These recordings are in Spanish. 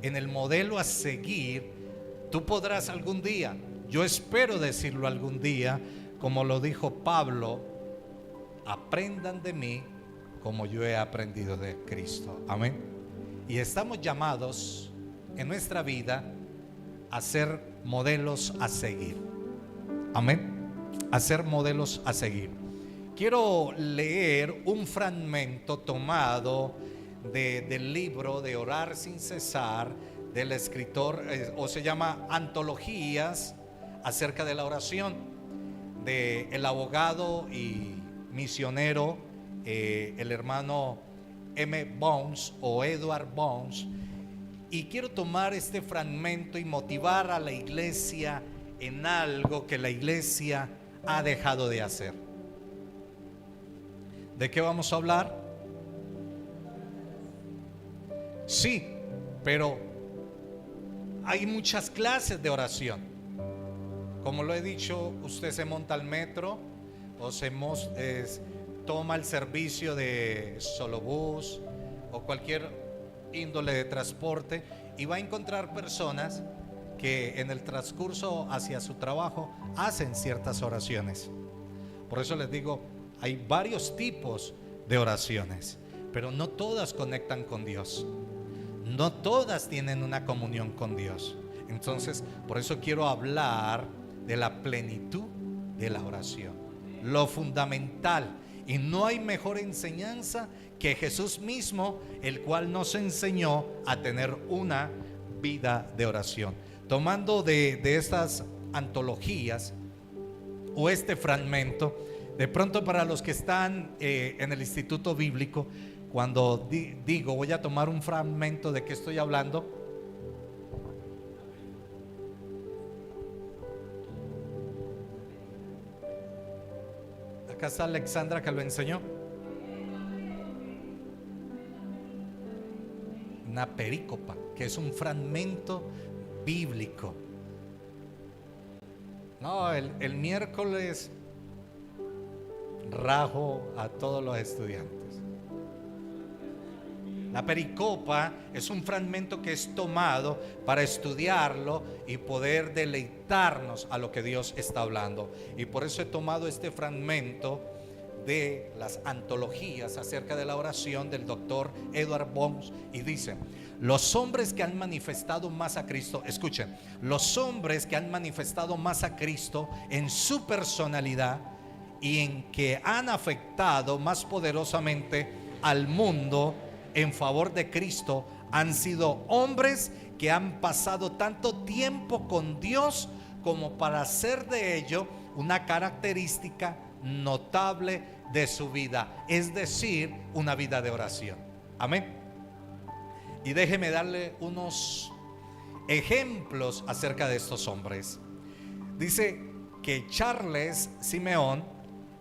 en el modelo a seguir, tú podrás algún día, yo espero decirlo algún día, como lo dijo Pablo: aprendan de mí como yo he aprendido de Cristo. Amén. Y estamos llamados en nuestra vida a ser modelos a seguir. Amén. A ser modelos a seguir. Quiero leer un fragmento tomado del libro de Orar sin cesar, del escritor, o se llama Antologías acerca de la oración, de el abogado y misionero, el hermano M. Bones o Edward Bones. Y quiero tomar este fragmento y motivar a la iglesia en algo que la iglesia ha dejado de hacer. ¿De qué vamos a hablar? Sí, pero hay muchas clases de oración. Como lo he dicho, usted se monta al metro o toma el servicio de Solobús o cualquier índole de transporte y va a encontrar personas que en el transcurso hacia su trabajo hacen ciertas oraciones. Por eso les digo, hay varios tipos de oraciones, pero no todas conectan con Dios. No todas tienen una comunión con Dios. Entonces, por eso quiero hablar de la plenitud de la oración, lo fundamental. Y no hay mejor enseñanza que Jesús mismo, el cual nos enseñó a tener una vida de oración. Tomando de estas antologías o este fragmento, de pronto para los que están en el Instituto Bíblico, cuando digo voy a tomar un fragmento, ¿de qué estoy hablando? Acá está Alexandra que lo enseñó. Una perícopa, que es un fragmento bíblico. No, el miércoles rajo a todos los estudiantes. La pericopa es un fragmento que es tomado para estudiarlo y poder deleitarnos a lo que Dios está hablando. Y por eso he tomado este fragmento de las antologías acerca de la oración del doctor Edward Bones, y dice: los hombres que han manifestado más a Cristo, escuchen, los hombres que han manifestado más a Cristo en su personalidad y en que han afectado más poderosamente al mundo en favor de Cristo, han sido hombres que han pasado tanto tiempo con Dios como para hacer de ello una característica notable de su vida, es decir, una vida de oración. Amén. Y déjeme darle unos ejemplos acerca de estos hombres. Dice que Charles Simeón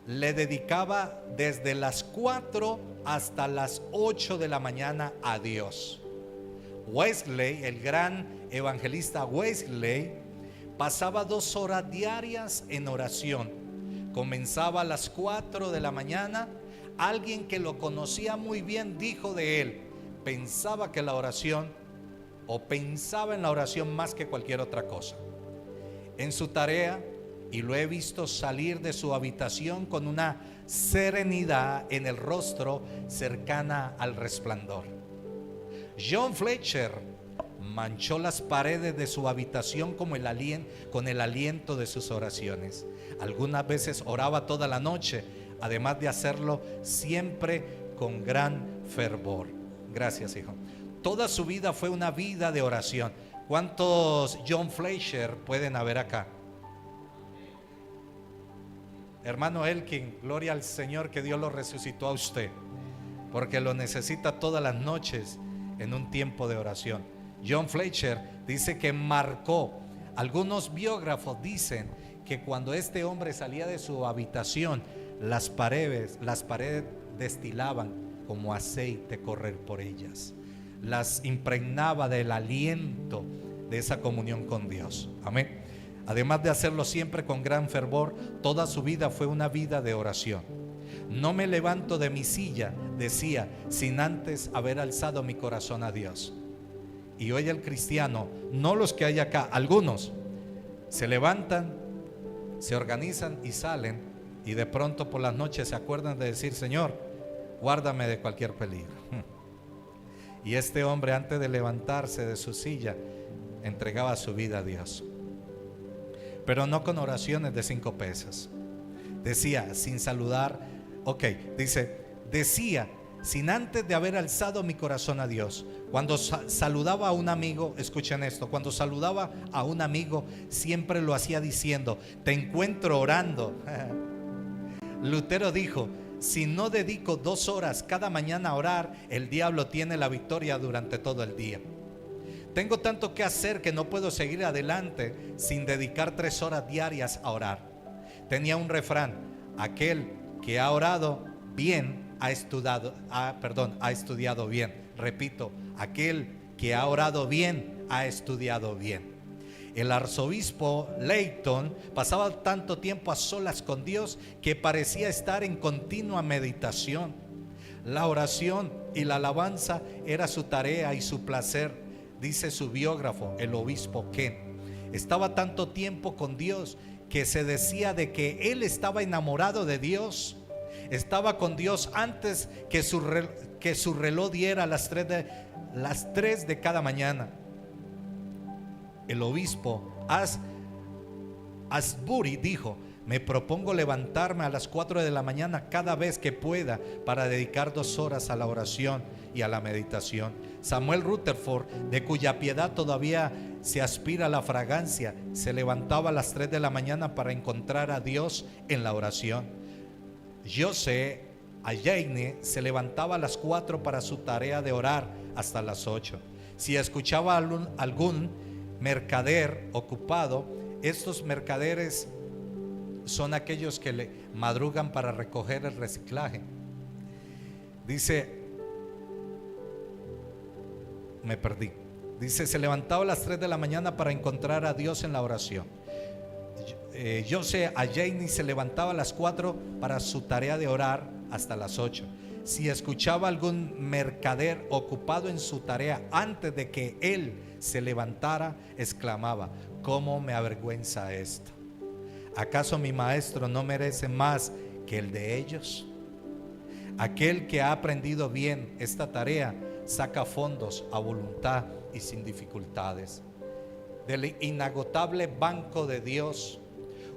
le dedicaba desde las 4 hasta las 8 de la mañana a Dios. Wesley, el gran evangelista Wesley, pasaba 2 horas diarias en oración. Comenzaba a las 4 de la mañana. Alguien que lo conocía muy bien dijo de él: pensaba que la oración, o pensaba en la oración más que cualquier otra cosa. En su tarea, y lo he visto salir de su habitación con una serenidad en el rostro cercana al resplandor. John Fletcher manchó las paredes de su habitación con el aliento de sus oraciones. Algunas veces oraba toda la noche, además de hacerlo siempre con gran fervor. Gracias, hijo. Toda su vida fue una vida de oración. ¿Cuántos John Fletcher pueden haber acá? Hermano Elkin, gloria al Señor, que Dios lo resucitó a usted, porque lo necesita todas las noches en un tiempo de oración. John Fletcher dice que marcó. Algunos biógrafos dicen que cuando este hombre salía de su habitación, las paredes destilaban como aceite correr por ellas. Las impregnaba del aliento de esa comunión con Dios. Amén. Además de hacerlo siempre con gran fervor, toda su vida fue una vida de oración. No me levanto de mi silla, decía, sin antes haber alzado mi corazón a Dios. Y hoy el cristiano, no los que hay acá, algunos se levantan, se organizan y salen, y de pronto por las noches se acuerdan de decir: Señor, guárdame de cualquier peligro. Y este hombre, antes de levantarse de su silla, entregaba su vida a Dios, pero no con oraciones de 5 pesos. Decía, sin saludar, decía, sin antes de haber alzado mi corazón a Dios. Cuando saludaba a un amigo, escuchen esto, cuando saludaba a un amigo, siempre lo hacía diciendo: te encuentro orando. Lutero dijo: si no dedico 2 horas cada mañana a orar, el diablo tiene la victoria durante todo el día. Tengo tanto que hacer que no puedo seguir adelante sin dedicar 3 horas diarias a orar. Tenía un refrán: aquel que ha orado bien ha estudiado bien. Repito, aquel que ha orado bien ha estudiado bien. El arzobispo Leighton pasaba tanto tiempo a solas con Dios que parecía estar en continua meditación. La oración y la alabanza era su tarea y su placer, dice su biógrafo, el obispo Ken. Estaba tanto tiempo con Dios que se decía de que él estaba enamorado de Dios. Estaba con Dios antes que su reloj diera las 3 de cada mañana. El obispo Asbury dijo: me propongo levantarme a las 4 de la mañana cada vez que pueda para dedicar 2 horas a la oración y a la meditación. Samuel Rutherford, de cuya piedad todavía se aspira la fragancia, se levantaba a las 3 de la mañana para encontrar a Dios en la oración. José Alleine se levantaba a las 4 para su tarea de orar hasta las 8. Si escuchaba algún mercader ocupado, estos mercaderes son aquellos que le madrugan para recoger el reciclaje. Dice, se levantaba a las 3 de la mañana para encontrar a Dios en la oración. José Alleine se levantaba a las 4 para su tarea de orar hasta las 8. Si escuchaba algún mercader ocupado en su tarea antes de que él se levantara, exclamaba: ¿cómo me avergüenza esto? ¿Acaso mi maestro no merece más que el de ellos? Aquel que ha aprendido bien esta tarea saca fondos a voluntad y sin dificultades del inagotable banco de Dios.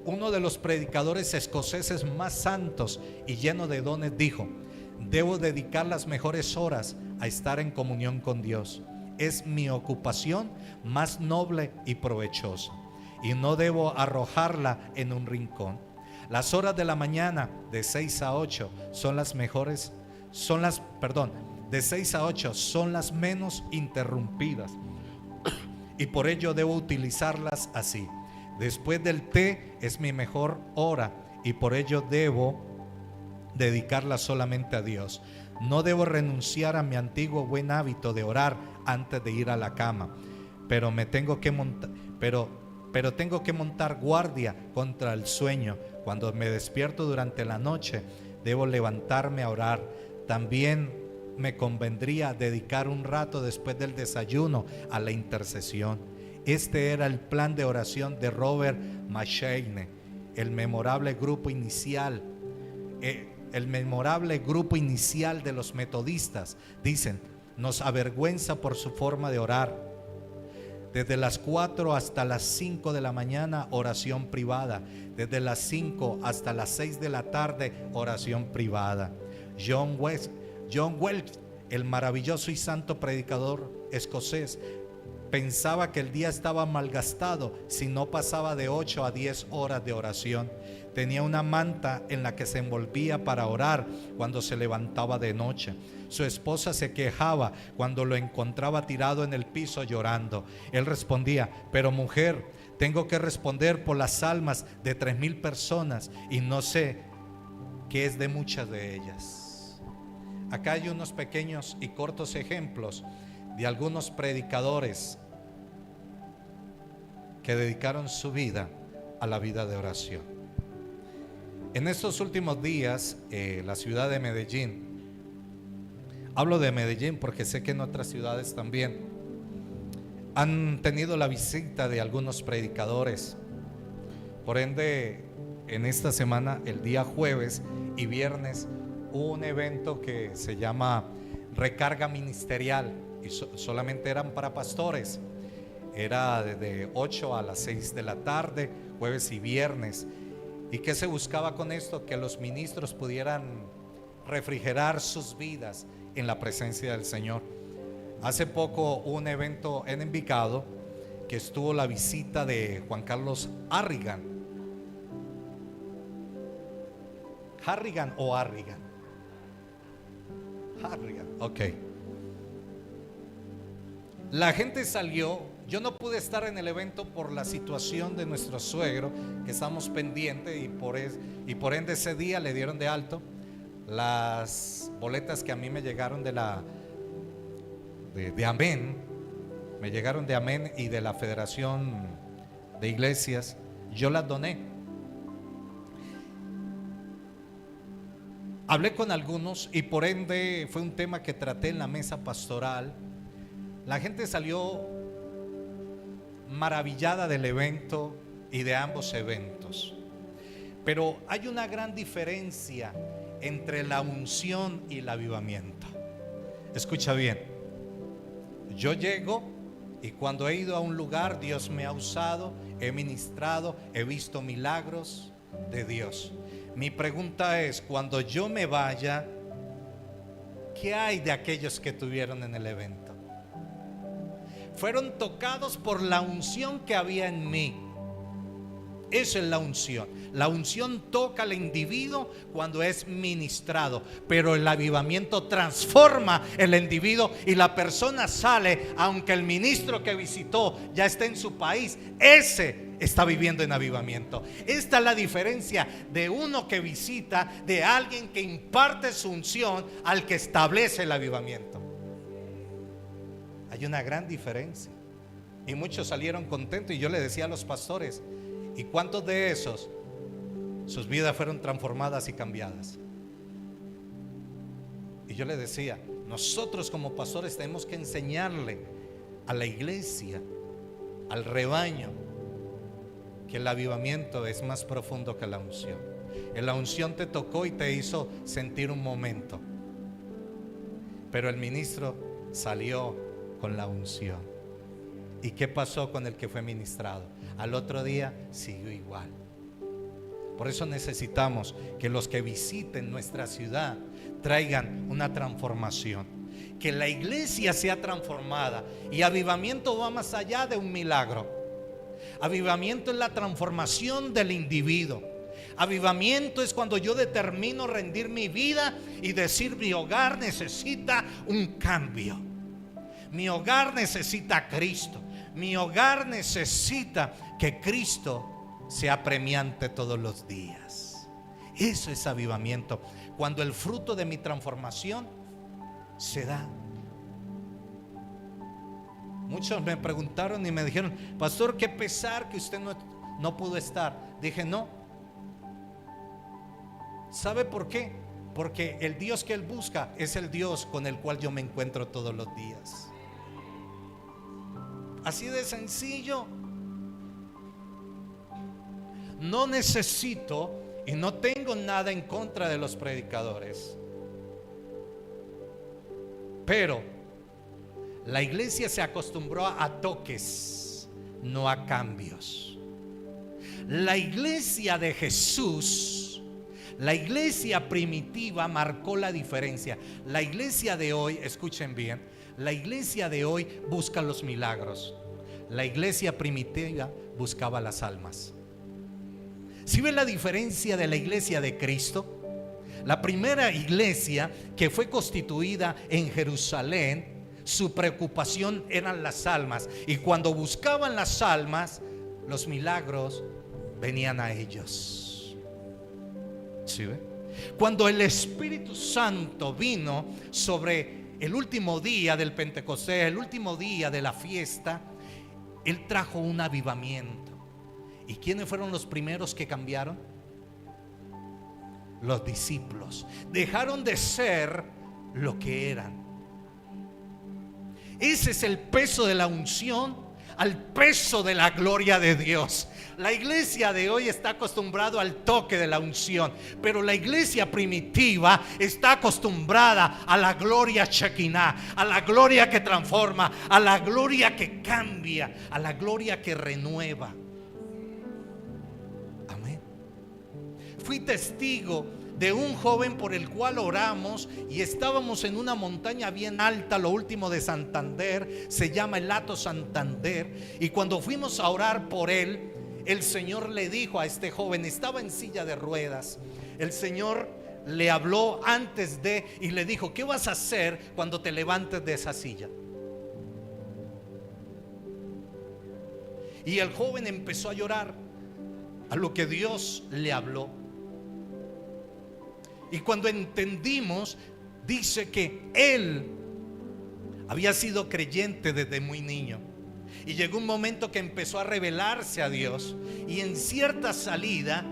Uno de los predicadores escoceses más santos y lleno de dones dijo: debo dedicar las mejores horas a estar en comunión con Dios. Es mi ocupación más noble y provechosa, y no debo arrojarla en un rincón. Las horas de la mañana de 6 a 8 son las mejores, de 6 a 8 son las menos interrumpidas, y por ello debo utilizarlas así. Después del té es mi mejor hora, y por ello debo dedicarla solamente a Dios. No debo renunciar a mi antiguo buen hábito de orar antes de ir a la cama, pero tengo que montar guardia contra el sueño. Cuando me despierto durante la noche, debo levantarme a orar. También me convendría dedicar un rato después del desayuno a la intercesión. Este era el plan de oración de Robert McCheyne. El memorable grupo inicial de los metodistas, dicen, nos avergüenza por su forma de orar. Desde las 4 hasta las 5 de la mañana, oración privada. Desde las 5 hasta las 6 de la tarde, oración privada. John Welch, el maravilloso y santo predicador escocés, pensaba que el día estaba malgastado si no pasaba de 8 a 10 horas de oración. Tenía una manta en la que se envolvía para orar cuando se levantaba de noche. Su esposa se quejaba cuando lo encontraba tirado en el piso llorando. Él respondía: pero mujer, tengo que responder por las almas de 3,000 personas y no sé qué es de muchas de ellas. Acá hay unos pequeños y cortos ejemplos de algunos predicadores que dedicaron su vida a la vida de oración. En estos últimos días, la ciudad de Medellín, hablo de Medellín porque sé que en otras ciudades también, han tenido la visita de algunos predicadores. Por ende, en esta semana, el día jueves y viernes, hubo un evento que se llama Recarga Ministerial, y solamente eran para pastores. Era de 8 a las 6 de la tarde, jueves y viernes. ¿Y qué se buscaba con esto? Que los ministros pudieran refrigerar sus vidas en la presencia del Señor. Hace poco hubo un evento en Envigado que estuvo la visita de Juan Carlos Harrigan. ¿Harrigan o Harrigan? Harrigan, ok. La gente salió. Yo no pude estar en el evento por la situación de nuestro suegro, que estamos pendientes, y por ende ese día le dieron de alto. Las boletas que a mí me llegaron de Amén, me llegaron de Amén y de la Federación de Iglesias, yo las doné. Hablé con algunos y por ende fue un tema que traté en la mesa pastoral. La gente salió maravillada del evento y de ambos eventos, pero hay una gran diferencia entre la unción y el avivamiento. Escucha bien, yo llego y cuando he ido a un lugar, Dios me ha usado, he ministrado, he visto milagros de Dios. Mi pregunta es, cuando yo me vaya, ¿qué hay de aquellos que estuvieron en el evento? Fueron tocados por la unción que había en mí. Esa es la unción. La unción toca al individuo cuando es ministrado, pero el avivamiento transforma el individuo y la persona sale, aunque el ministro que visitó ya esté en su país, ese está viviendo en avivamiento. Esta es la diferencia de uno que visita, de alguien que imparte su unción al que establece el avivamiento. Hay una gran diferencia. Y muchos salieron contentos, y yo le decía a los pastores, ¿y cuántos de esos sus vidas fueron transformadas y cambiadas? Y yo le decía, nosotros como pastores tenemos que enseñarle a la iglesia, al rebaño, que el avivamiento es más profundo que la unción. La unción te tocó y te hizo sentir un momento, pero el ministro salió con la unción. ¿Y qué pasó con el que fue ministrado? Al otro día siguió igual. Por eso necesitamos que los que visiten nuestra ciudad traigan una transformación, que la iglesia sea transformada. Y avivamiento va más allá de un milagro. Avivamiento es la transformación del individuo. Avivamiento es cuando yo determino rendir mi vida y decir: mi hogar necesita un cambio, mi hogar necesita a Cristo, mi hogar necesita que Cristo sea premiante todos los días. Eso es avivamiento, cuando el fruto de mi transformación se da. Muchos me preguntaron y me dijeron: pastor, qué pesar que usted no pudo estar. Dije: no. ¿Sabe por qué? Porque el Dios que él busca es el Dios con el cual yo me encuentro todos los días. Así de sencillo. No necesito y no tengo nada en contra de los predicadores, pero la iglesia se acostumbró a toques, no a cambios. La iglesia de Jesús, la iglesia primitiva, marcó la diferencia. La iglesia de hoy, escuchen bien, la iglesia de hoy busca los milagros. La iglesia primitiva buscaba las almas. ¿Sí ven la diferencia de la iglesia de Cristo? La primera iglesia que fue constituida en Jerusalén, su preocupación eran las almas, y cuando buscaban las almas, los milagros venían a ellos. ¿Sí ve? Cuando el Espíritu Santo vino sobre el último día del Pentecostés, el último día de la fiesta, Él trajo un avivamiento. ¿Y quiénes fueron los primeros que cambiaron? Los discípulos. Dejaron de ser lo que eran. Ese es el peso de la unción al peso de la gloria de Dios. La iglesia de hoy está acostumbrado al toque de la unción, pero la iglesia primitiva está acostumbrada a la gloria Shekinah, a la gloria que transforma, a la gloria que cambia, a la gloria que renueva. Amén. Fui testigo de un joven por el cual oramos, y estábamos en una montaña bien alta, lo último de Santander, se llama el Hato Santander, y cuando fuimos a orar por él, el Señor le dijo a este joven, estaba en silla de ruedas, el Señor le habló antes de y le dijo: ¿qué vas a hacer cuando te levantes de esa silla? Y el joven empezó a llorar a lo que Dios le habló. Y cuando entendimos, dice que él había sido creyente desde muy niño, y llegó un momento que empezó a revelarse a Dios, y en cierta salida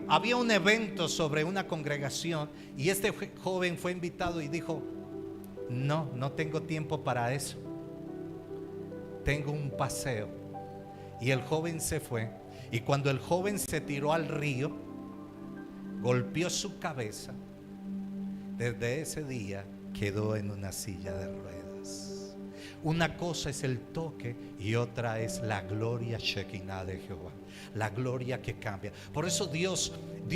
había un evento sobre una congregación, y este joven fue invitado y dijo: no tengo tiempo para eso, tengo un paseo. Y el joven se fue, y cuando el joven se tiró al río, golpeó su cabeza. Desde ese día quedó en una silla de ruedas. Una cosa es el toque y otra es la gloria Shekinah de Jehová, la gloria que cambia. Por eso Dios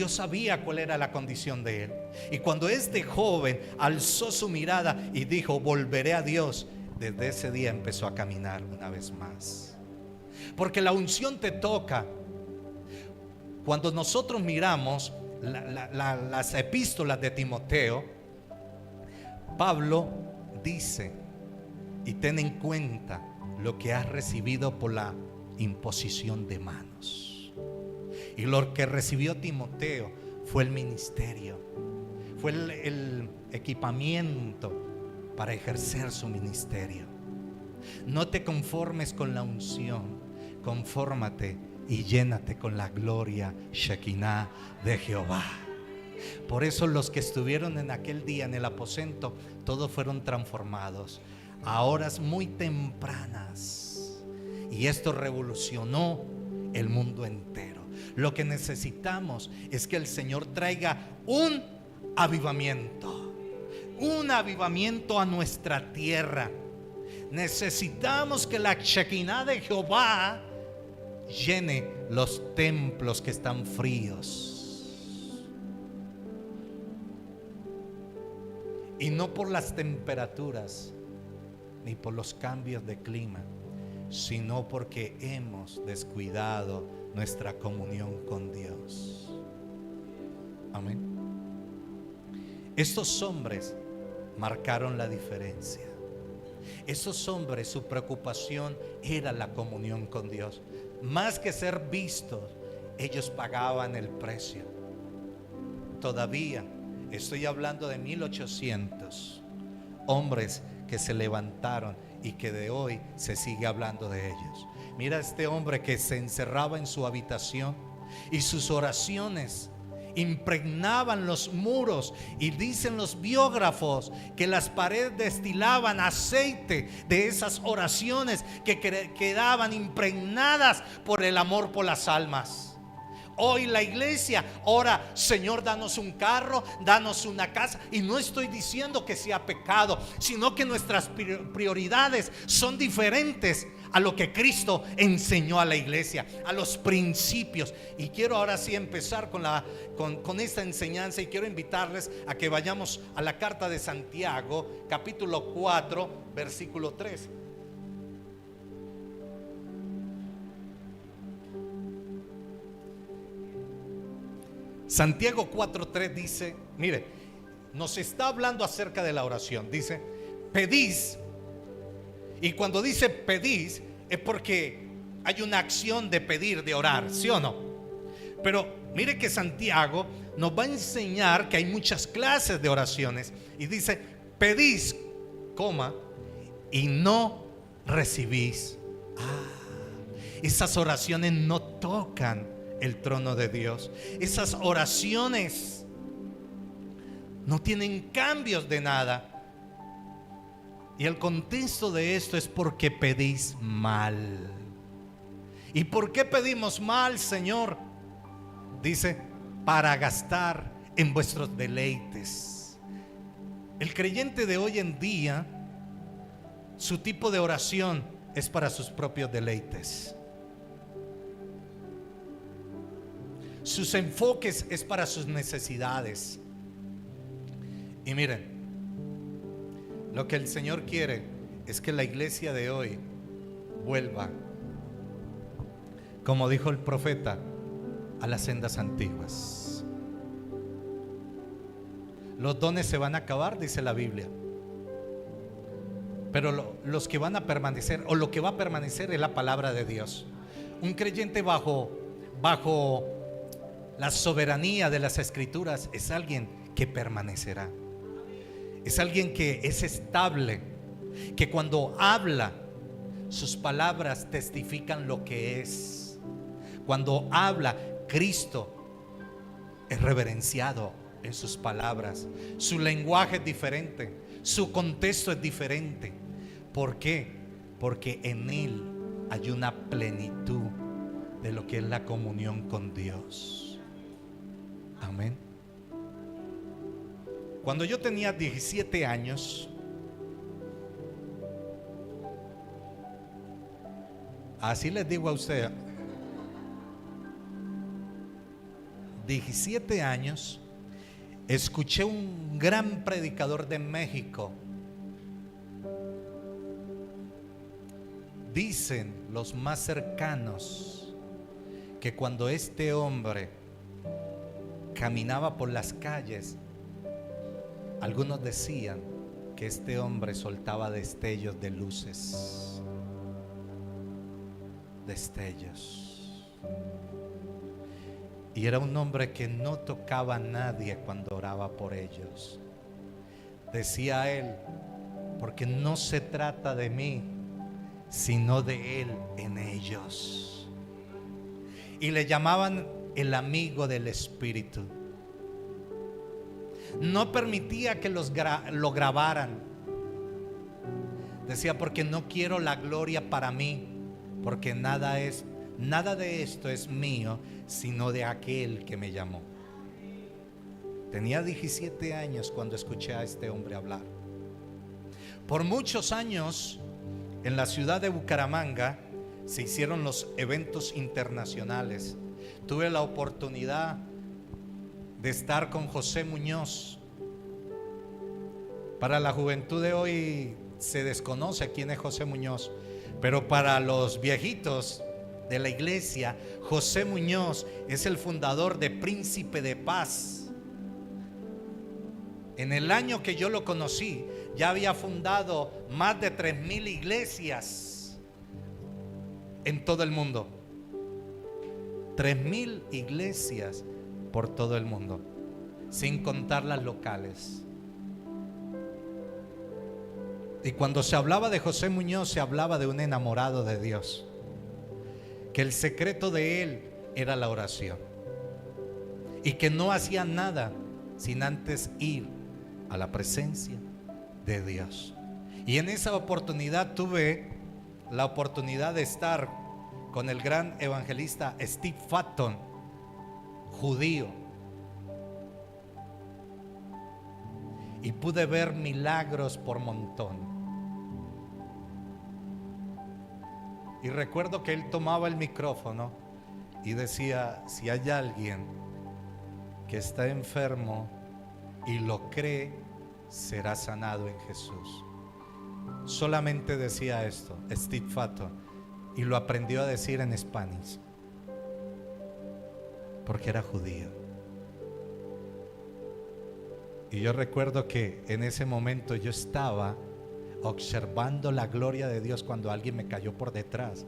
sabía cuál era la condición de él. Y cuando este joven alzó su mirada y dijo: volveré a Dios, desde ese día empezó a caminar una vez más. Porque la unción te toca. Cuando nosotros miramos las epístolas de Timoteo, Pablo dice: y ten en cuenta lo que has recibido por la imposición de manos. Y lo que recibió Timoteo fue el ministerio, fue el equipamiento para ejercer su ministerio. No te conformes con la unción, confórmate y llénate con la gloria Shekinah de Jehová. Por eso los que estuvieron en aquel día en el aposento, todos fueron transformados a horas muy tempranas, y esto revolucionó el mundo entero. Lo que necesitamos es que el Señor traiga un avivamiento a nuestra tierra. Necesitamos que la Shekinah de Jehová llene los templos que están fríos. Y no por las temperaturas ni por los cambios de clima, sino porque hemos descuidado nuestra comunión con Dios. Amén. Estos hombres marcaron la diferencia. Esos hombres, su preocupación era la comunión con Dios. Más que ser vistos, ellos pagaban el precio. Todavía estoy hablando de 1800 hombres que se levantaron y que de hoy se sigue hablando de ellos. Mira este hombre que se encerraba en su habitación y sus oraciones impregnaban los muros, y dicen los biógrafos que las paredes destilaban aceite de esas oraciones que quedaban impregnadas por el amor por las almas. Hoy la iglesia ora: Señor, danos un carro, danos una casa. Y no estoy diciendo que sea pecado, sino que nuestras prioridades son diferentes a lo que Cristo enseñó a la iglesia, a los principios. Y quiero ahora sí empezar con esta enseñanza, y quiero invitarles a que vayamos a la carta de Santiago, capítulo 4, versículo 3. Santiago 4:3 dice, mire, nos está hablando acerca de la oración. Dice: pedís. Y cuando dice pedís, es porque hay una acción de pedir, de orar, ¿sí o no? Pero mire que Santiago nos va a enseñar que hay muchas clases de oraciones. Y dice: pedís, coma, y no recibís. Esas oraciones no tocan el trono de Dios. Esas oraciones no tienen cambios de nada. Y el contexto de esto es porque pedís mal. ¿Y por qué pedimos mal, Señor? Dice, para gastar en vuestros deleites. El creyente de hoy en día, su tipo de oración es para sus propios deleites. Sus enfoques es para sus necesidades. Y miren, lo que el Señor quiere es que la iglesia de hoy vuelva, como dijo el profeta, a las sendas antiguas. Los dones se van a acabar, dice la Biblia, pero los que van a permanecer, o lo que va a permanecer, es la palabra de Dios. Un creyente bajo la soberanía de las Escrituras es alguien que permanecerá. Es alguien que es estable, que cuando habla, sus palabras testifican lo que es. Cuando habla, Cristo es reverenciado en sus palabras. Su lenguaje es diferente, su contexto es diferente. ¿Por qué? Porque en Él hay una plenitud de lo que es la comunión con Dios. Amén. Cuando yo tenía 17 años, así les digo a ustedes, 17 años, escuché un gran predicador de México. Dicen los más cercanos que cuando este hombre caminaba por las calles, algunos decían que este hombre soltaba destellos de luces. Destellos. Y era un hombre que no tocaba a nadie cuando oraba por ellos. Decía él, porque no se trata de mí, sino de Él en ellos. Y le llamaban el amigo del Espíritu. No permitía que lo grabaran. Decía, porque no quiero la gloria para mí, porque nada de esto es mío, sino de aquel que me llamó. Tenía 17 años cuando escuché a este hombre hablar. Por muchos años, en la ciudad de Bucaramanga se hicieron los eventos internacionales. Tuve la oportunidad de estar con José Muñoz. Para la juventud de hoy se desconoce quién es José Muñoz, pero para los viejitos de la iglesia, José Muñoz es el fundador de Príncipe de Paz. En el año que yo lo conocí, ya había fundado más de 3,000 iglesias en todo el mundo. 3,000 iglesias por todo el mundo, sin contar las locales. Y cuando se hablaba de José Muñoz, se hablaba de un enamorado de Dios, que el secreto de él era la oración, y que no hacía nada sin antes ir a la presencia de Dios. Y en esa oportunidad tuve la oportunidad de estar con el gran evangelista Steve Fatton, judío, y pude ver milagros por montón. Y recuerdo que él tomaba el micrófono y decía, si hay alguien que está enfermo y lo cree, será sanado en Jesús. Solamente decía esto Steve Fatton, y lo aprendió a decir en español, porque era judío. Y yo recuerdo que en ese momento yo estaba observando la gloria de Dios cuando alguien me cayó por detrás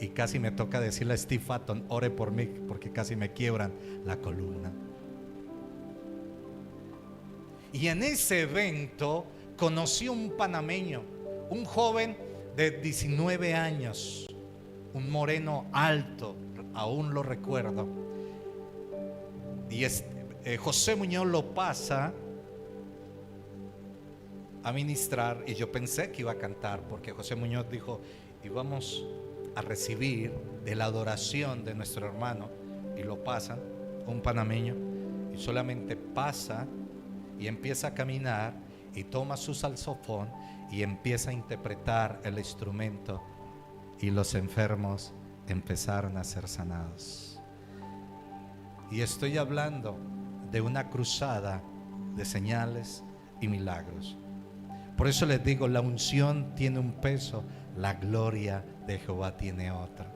y casi me toca decirle a Steve Fatton, ore por mí, porque casi me quiebran la columna. Y en ese evento conocí a un panameño, un joven de 19 años, un moreno alto, aún lo recuerdo. Y José Muñoz lo pasa a ministrar y yo pensé que iba a cantar, porque José Muñoz dijo: íbamos a recibir de la adoración de nuestro hermano, y lo pasan, un panameño, y solamente pasa y empieza a caminar y toma su saxofón y empieza a interpretar el instrumento, y los enfermos empezaron a ser sanados. Y estoy hablando de una cruzada de señales y milagros. Por eso les digo, la unción tiene un peso, la gloria de Jehová tiene otro.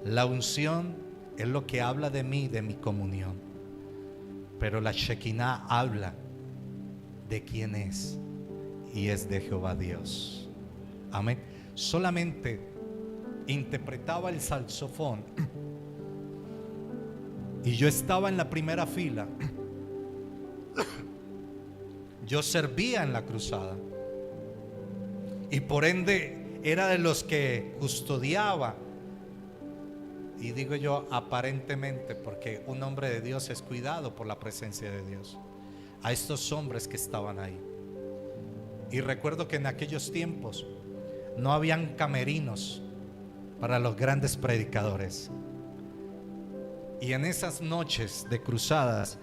La unción es lo que habla de mí, de mi comunión, pero la Shekinah habla de quién es, y es de Jehová Dios. Amén. Solamente interpretaba el saxofón y yo estaba en la primera fila. Yo servía en la cruzada y por ende era de los que custodiaba. Y digo yo aparentemente, porque un hombre de Dios es cuidado por la presencia de Dios, a estos hombres que estaban ahí. Y recuerdo que en aquellos tiempos no habían camerinos para los grandes predicadores. Y en esas noches de cruzadas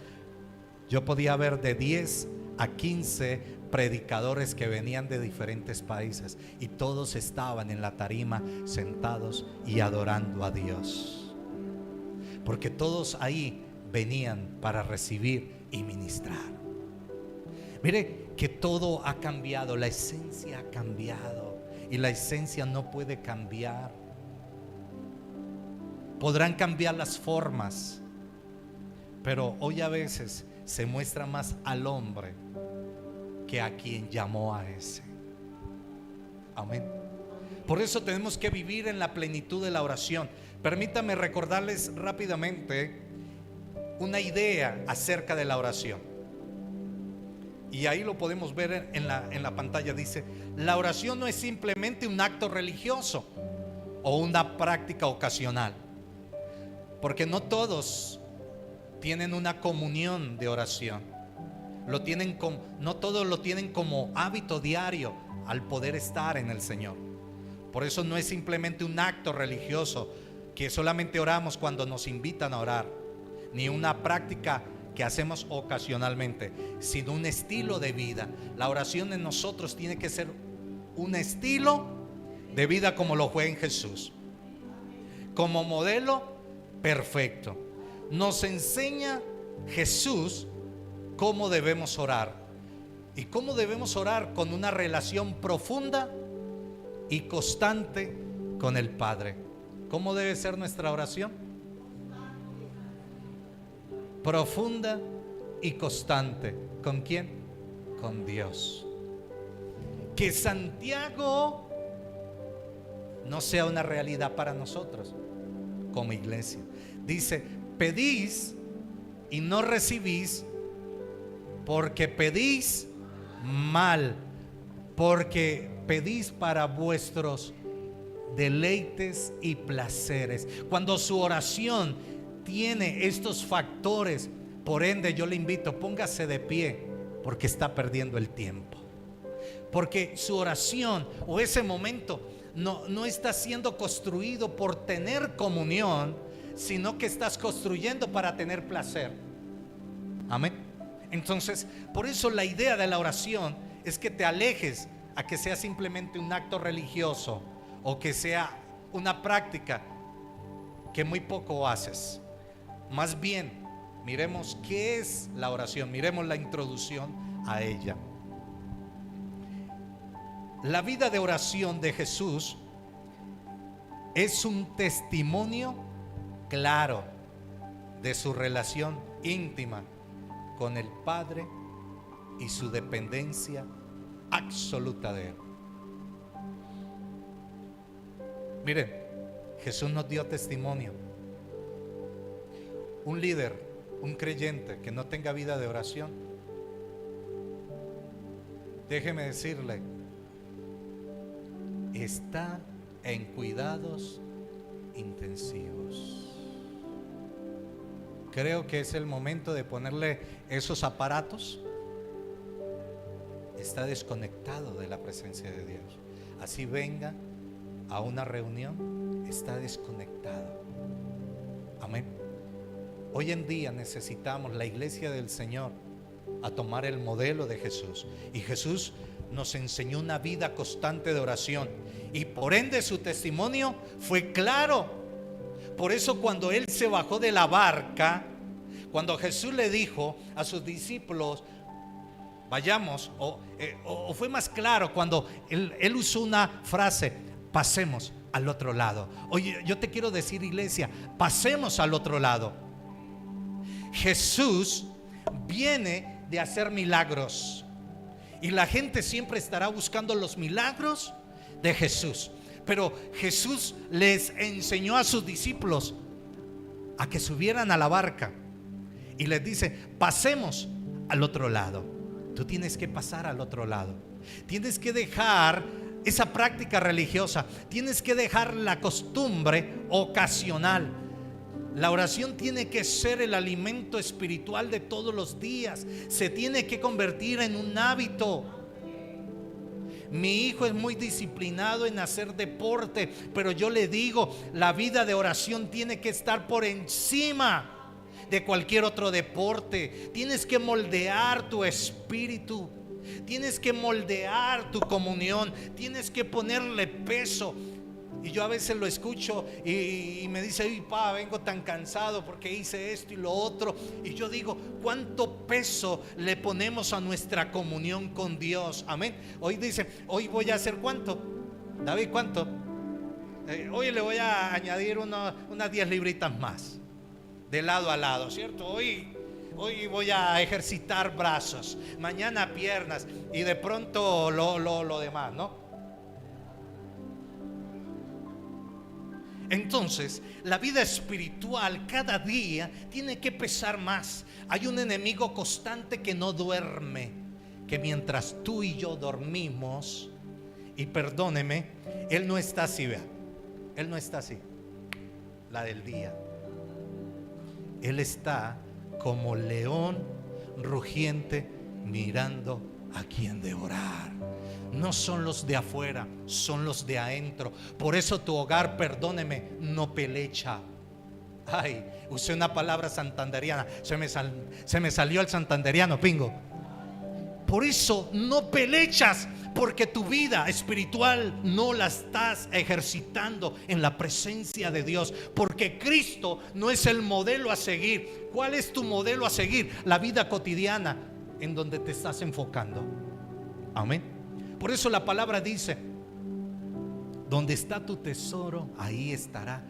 yo podía ver de 10 a 15 predicadores que venían de diferentes países, y todos estaban en la tarima sentados y adorando a Dios, porque todos ahí venían para recibir y ministrar. Mire que todo ha cambiado, la esencia ha cambiado, y la esencia no puede cambiar. Podrán cambiar las formas, pero hoy a veces se muestra más al hombre que a quien llamó a ese. Amén. Por eso tenemos que vivir en la plenitud de la oración. Permítame recordarles rápidamente una idea acerca de la oración, y ahí lo podemos ver en la pantalla. Dice: la oración no es simplemente un acto religioso o una práctica ocasional, porque no todos tienen una comunión de oración. No todos lo tienen como hábito diario al poder estar en el Señor. Por eso no es simplemente un acto religioso que solamente oramos cuando nos invitan a orar, ni una práctica que hacemos ocasionalmente, sino un estilo de vida. La oración en nosotros tiene que ser un estilo de vida como lo fue en Jesús, como modelo perfecto. Nos enseña Jesús cómo debemos orar, y cómo debemos orar con una relación profunda y constante con el Padre. ¿Cómo debe ser nuestra oración? Profunda y constante. ¿Con quién? Con Dios. Que Santiago no sea una realidad para nosotros como iglesia. Dice: pedís y no recibís, porque pedís mal, porque pedís para vuestros deleites y placeres. Cuando su oración tiene estos factores, por ende yo le invito: póngase de pie, porque está perdiendo el tiempo, porque su oración o ese momento no está siendo construido por tener comunión, sino que estás construyendo para tener placer. Amén. Entonces, por eso la idea de la oración es que te alejes a que sea simplemente un acto religioso, o que sea una práctica que muy poco haces. Más bien, miremos qué es la oración, miremos la introducción a ella. La vida de oración de Jesús es un testimonio claro de su relación íntima con el Padre y su dependencia absoluta de Él. Miren, Jesús nos dio testimonio. Un líder, un creyente que no tenga vida de oración, déjeme decirle, está en cuidados intensivos. Creo que es el momento de ponerle esos aparatos. está desconectado de la presencia de Dios. Así venga a una reunión, está desconectado. Amén. Hoy en día necesitamos, la iglesia del Señor, a tomar el modelo de Jesús. Y Jesús nos enseñó una vida constante de oración, y por ende su testimonio fue claro. Por eso cuando Él se bajó de la barca, cuando Jesús le dijo a sus discípulos, vayamos, o fue más claro cuando él usó una frase: pasemos al otro lado. Oye, yo te quiero decir, iglesia, pasemos al otro lado. Jesús viene de hacer milagros, y la gente siempre estará buscando los milagros de Jesús. Pero Jesús les enseñó a sus discípulos a que subieran a la barca, y les dice: pasemos al otro lado. Tú tienes que pasar al otro lado. Tienes que dejar esa práctica religiosa. Tienes que dejar la costumbre ocasional. La oración tiene que ser el alimento espiritual de todos los días. Se tiene que convertir en un hábito. Mi hijo es muy disciplinado en hacer deporte, pero yo le digo, la vida de oración tiene que estar por encima de cualquier otro deporte. Tienes que moldear tu espíritu, tienes que moldear tu comunión, tienes que ponerle peso. Y yo a veces lo escucho y me dice: ay, pa, vengo tan cansado porque hice esto y lo otro. Y yo digo: ¿cuánto peso le ponemos a nuestra comunión con Dios? Amén. Hoy dice: hoy voy a hacer ¿cuánto? David, ¿cuánto? Hoy le voy a añadir unas 10 libritas más, de lado a lado, ¿cierto? Hoy voy a ejercitar brazos, mañana piernas, y de pronto lo demás, ¿no? Entonces, la vida espiritual cada día tiene que pesar más. Hay un enemigo constante que no duerme, que mientras tú y yo dormimos, y perdóneme, él no está así, vea, él no está así, la del día. Él está como león rugiente mirando a quien devorar. No son los de afuera, son los de adentro. Por eso tu hogar, perdóneme, no pelecha. Ay, usé una palabra santanderiana, se me salió el santanderiano, pingo. Por eso no pelechas, porque tu vida espiritual no la estás ejercitando en la presencia de Dios, porque Cristo no es el modelo a seguir. ¿Cuál es tu modelo a seguir? La vida cotidiana en donde te estás enfocando. Amén. Por eso la palabra dice: donde está tu tesoro, ahí estará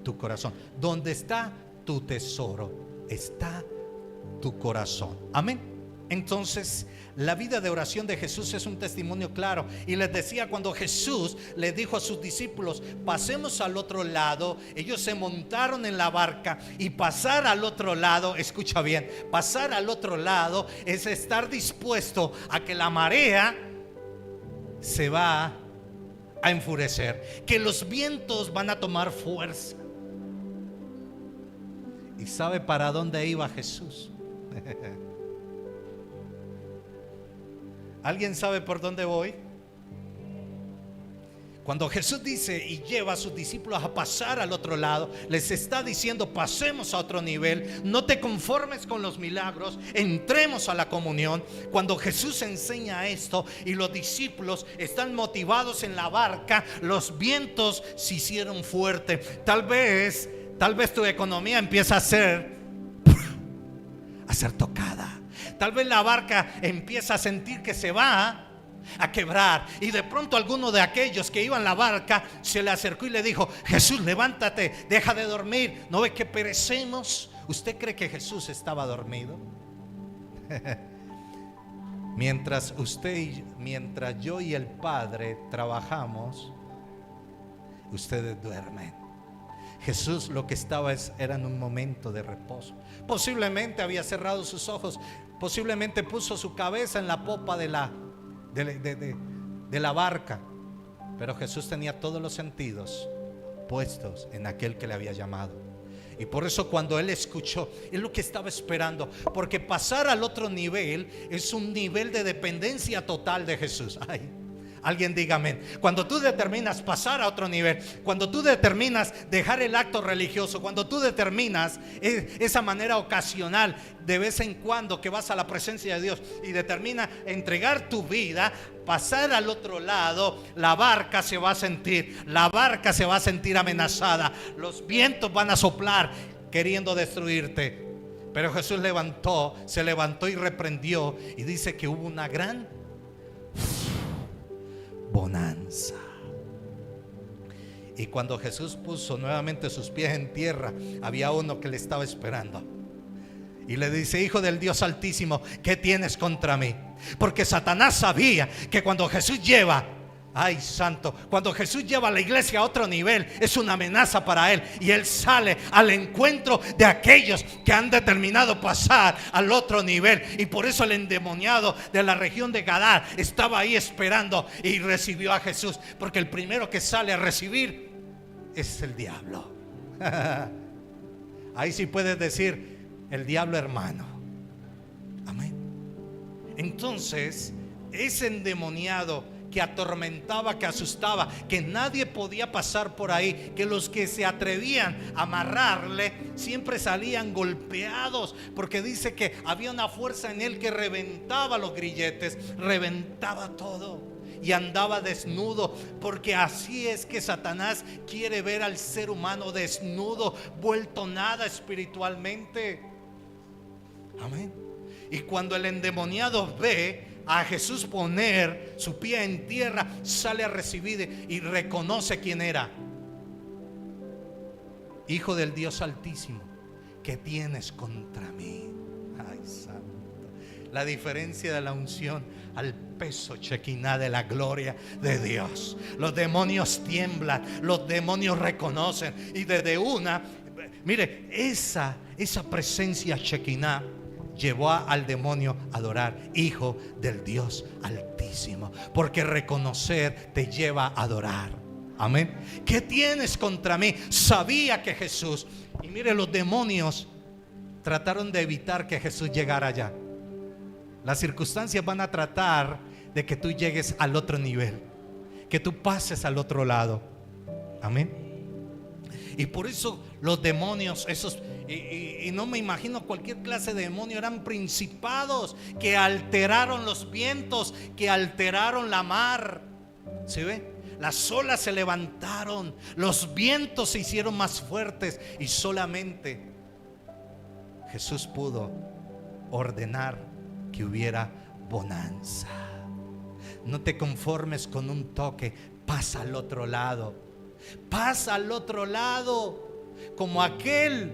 tu corazón. Donde está tu tesoro, está tu corazón. Amén. Entonces, la vida de oración de Jesús es un testimonio claro. Y les decía, cuando Jesús le dijo a sus discípulos: pasemos al otro lado, ellos se montaron en la barca. Y pasar al otro lado, escucha bien, pasar al otro lado es estar dispuesto a que la marea se va a enfurecer, que los vientos van a tomar fuerza. ¿Y sabe para dónde iba Jesús? ¿Alguien sabe por dónde voy? Cuando Jesús dice y lleva a sus discípulos a pasar al otro lado, les está diciendo: pasemos a otro nivel, no te conformes con los milagros, entremos a la comunión. Cuando Jesús enseña esto y los discípulos están motivados en la barca, los vientos se hicieron fuertes. Tal vez tu economía empieza a ser tocada. Tal vez la barca empieza a sentir que se va a quebrar, y de pronto alguno de aquellos que iban en la barca se le acercó y le dijo: Jesús, levántate, deja de dormir, ¿no ves que perecemos? ¿Usted cree que Jesús estaba dormido? Mientras yo y el Padre trabajamos, ustedes duermen. Jesús lo que estaba era en un momento de reposo. Posiblemente había cerrado sus ojos, posiblemente puso su cabeza en la popa de la barca, pero Jesús tenía todos los sentidos puestos en aquel que le había llamado. Y por eso cuando él escuchó, es lo que estaba esperando, porque pasar al otro nivel es un nivel de dependencia total de Jesús. Ay, alguien diga amén. Cuando tú determinas pasar a otro nivel, cuando tú determinas dejar el acto religioso, cuando tú determinas esa manera ocasional de vez en cuando que vas a la presencia de Dios y determina entregar tu vida, pasar al otro lado, la barca se va a sentir amenazada, los vientos van a soplar queriendo destruirte. Pero Jesús se levantó y reprendió, y dice que hubo una gran bonanza. Y cuando Jesús puso nuevamente sus pies en tierra, había uno que le estaba esperando y le dice: Hijo del Dios Altísimo, ¿qué tienes contra mí? Porque Satanás sabía que cuando Jesús lleva, ay santo, cuando Jesús lleva a la iglesia a otro nivel, es una amenaza para él, y él sale al encuentro de aquellos que han determinado pasar al otro nivel. Y por eso el endemoniado de la región de Gadara estaba ahí esperando y recibió a Jesús, porque el primero que sale a recibir es el diablo. Ahí sí puedes decir: el diablo hermano. Amén. Entonces ese endemoniado que atormentaba, que asustaba, que nadie podía pasar por ahí, que los que se atrevían a amarrarle siempre salían golpeados, porque dice que había una fuerza en él que reventaba los grilletes, reventaba todo, y andaba desnudo, porque así es que Satanás quiere ver al ser humano desnudo, vuelto nada espiritualmente. Amén. Y cuando el endemoniado ve a Jesús poner su pie en tierra, sale a recibir y reconoce quién era. Hijo del Dios Altísimo, ¿qué tienes contra mí? Ay, santo. La diferencia de la unción al peso chequiná de la gloria de Dios. Los demonios tiemblan, los demonios reconocen, y desde una, mire, esa presencia chequiná llevó al demonio a adorar: Hijo del Dios Altísimo, porque reconocer te lleva a adorar. Amén. ¿Qué tienes contra mí? Sabía que Jesús, y mire, los demonios trataron de evitar que Jesús llegara allá. Las circunstancias van a tratar de que tú llegues al otro nivel, que tú pases al otro lado. Amén. Y por eso los demonios, esos, y no me imagino cualquier clase de demonio, eran principados que alteraron los vientos, que alteraron la mar. ¿Se ve? Las olas se levantaron, los vientos se hicieron más fuertes, y solamente Jesús pudo ordenar que hubiera bonanza. No te conformes con un toque, pasa al otro lado. Pasa al otro lado, como aquel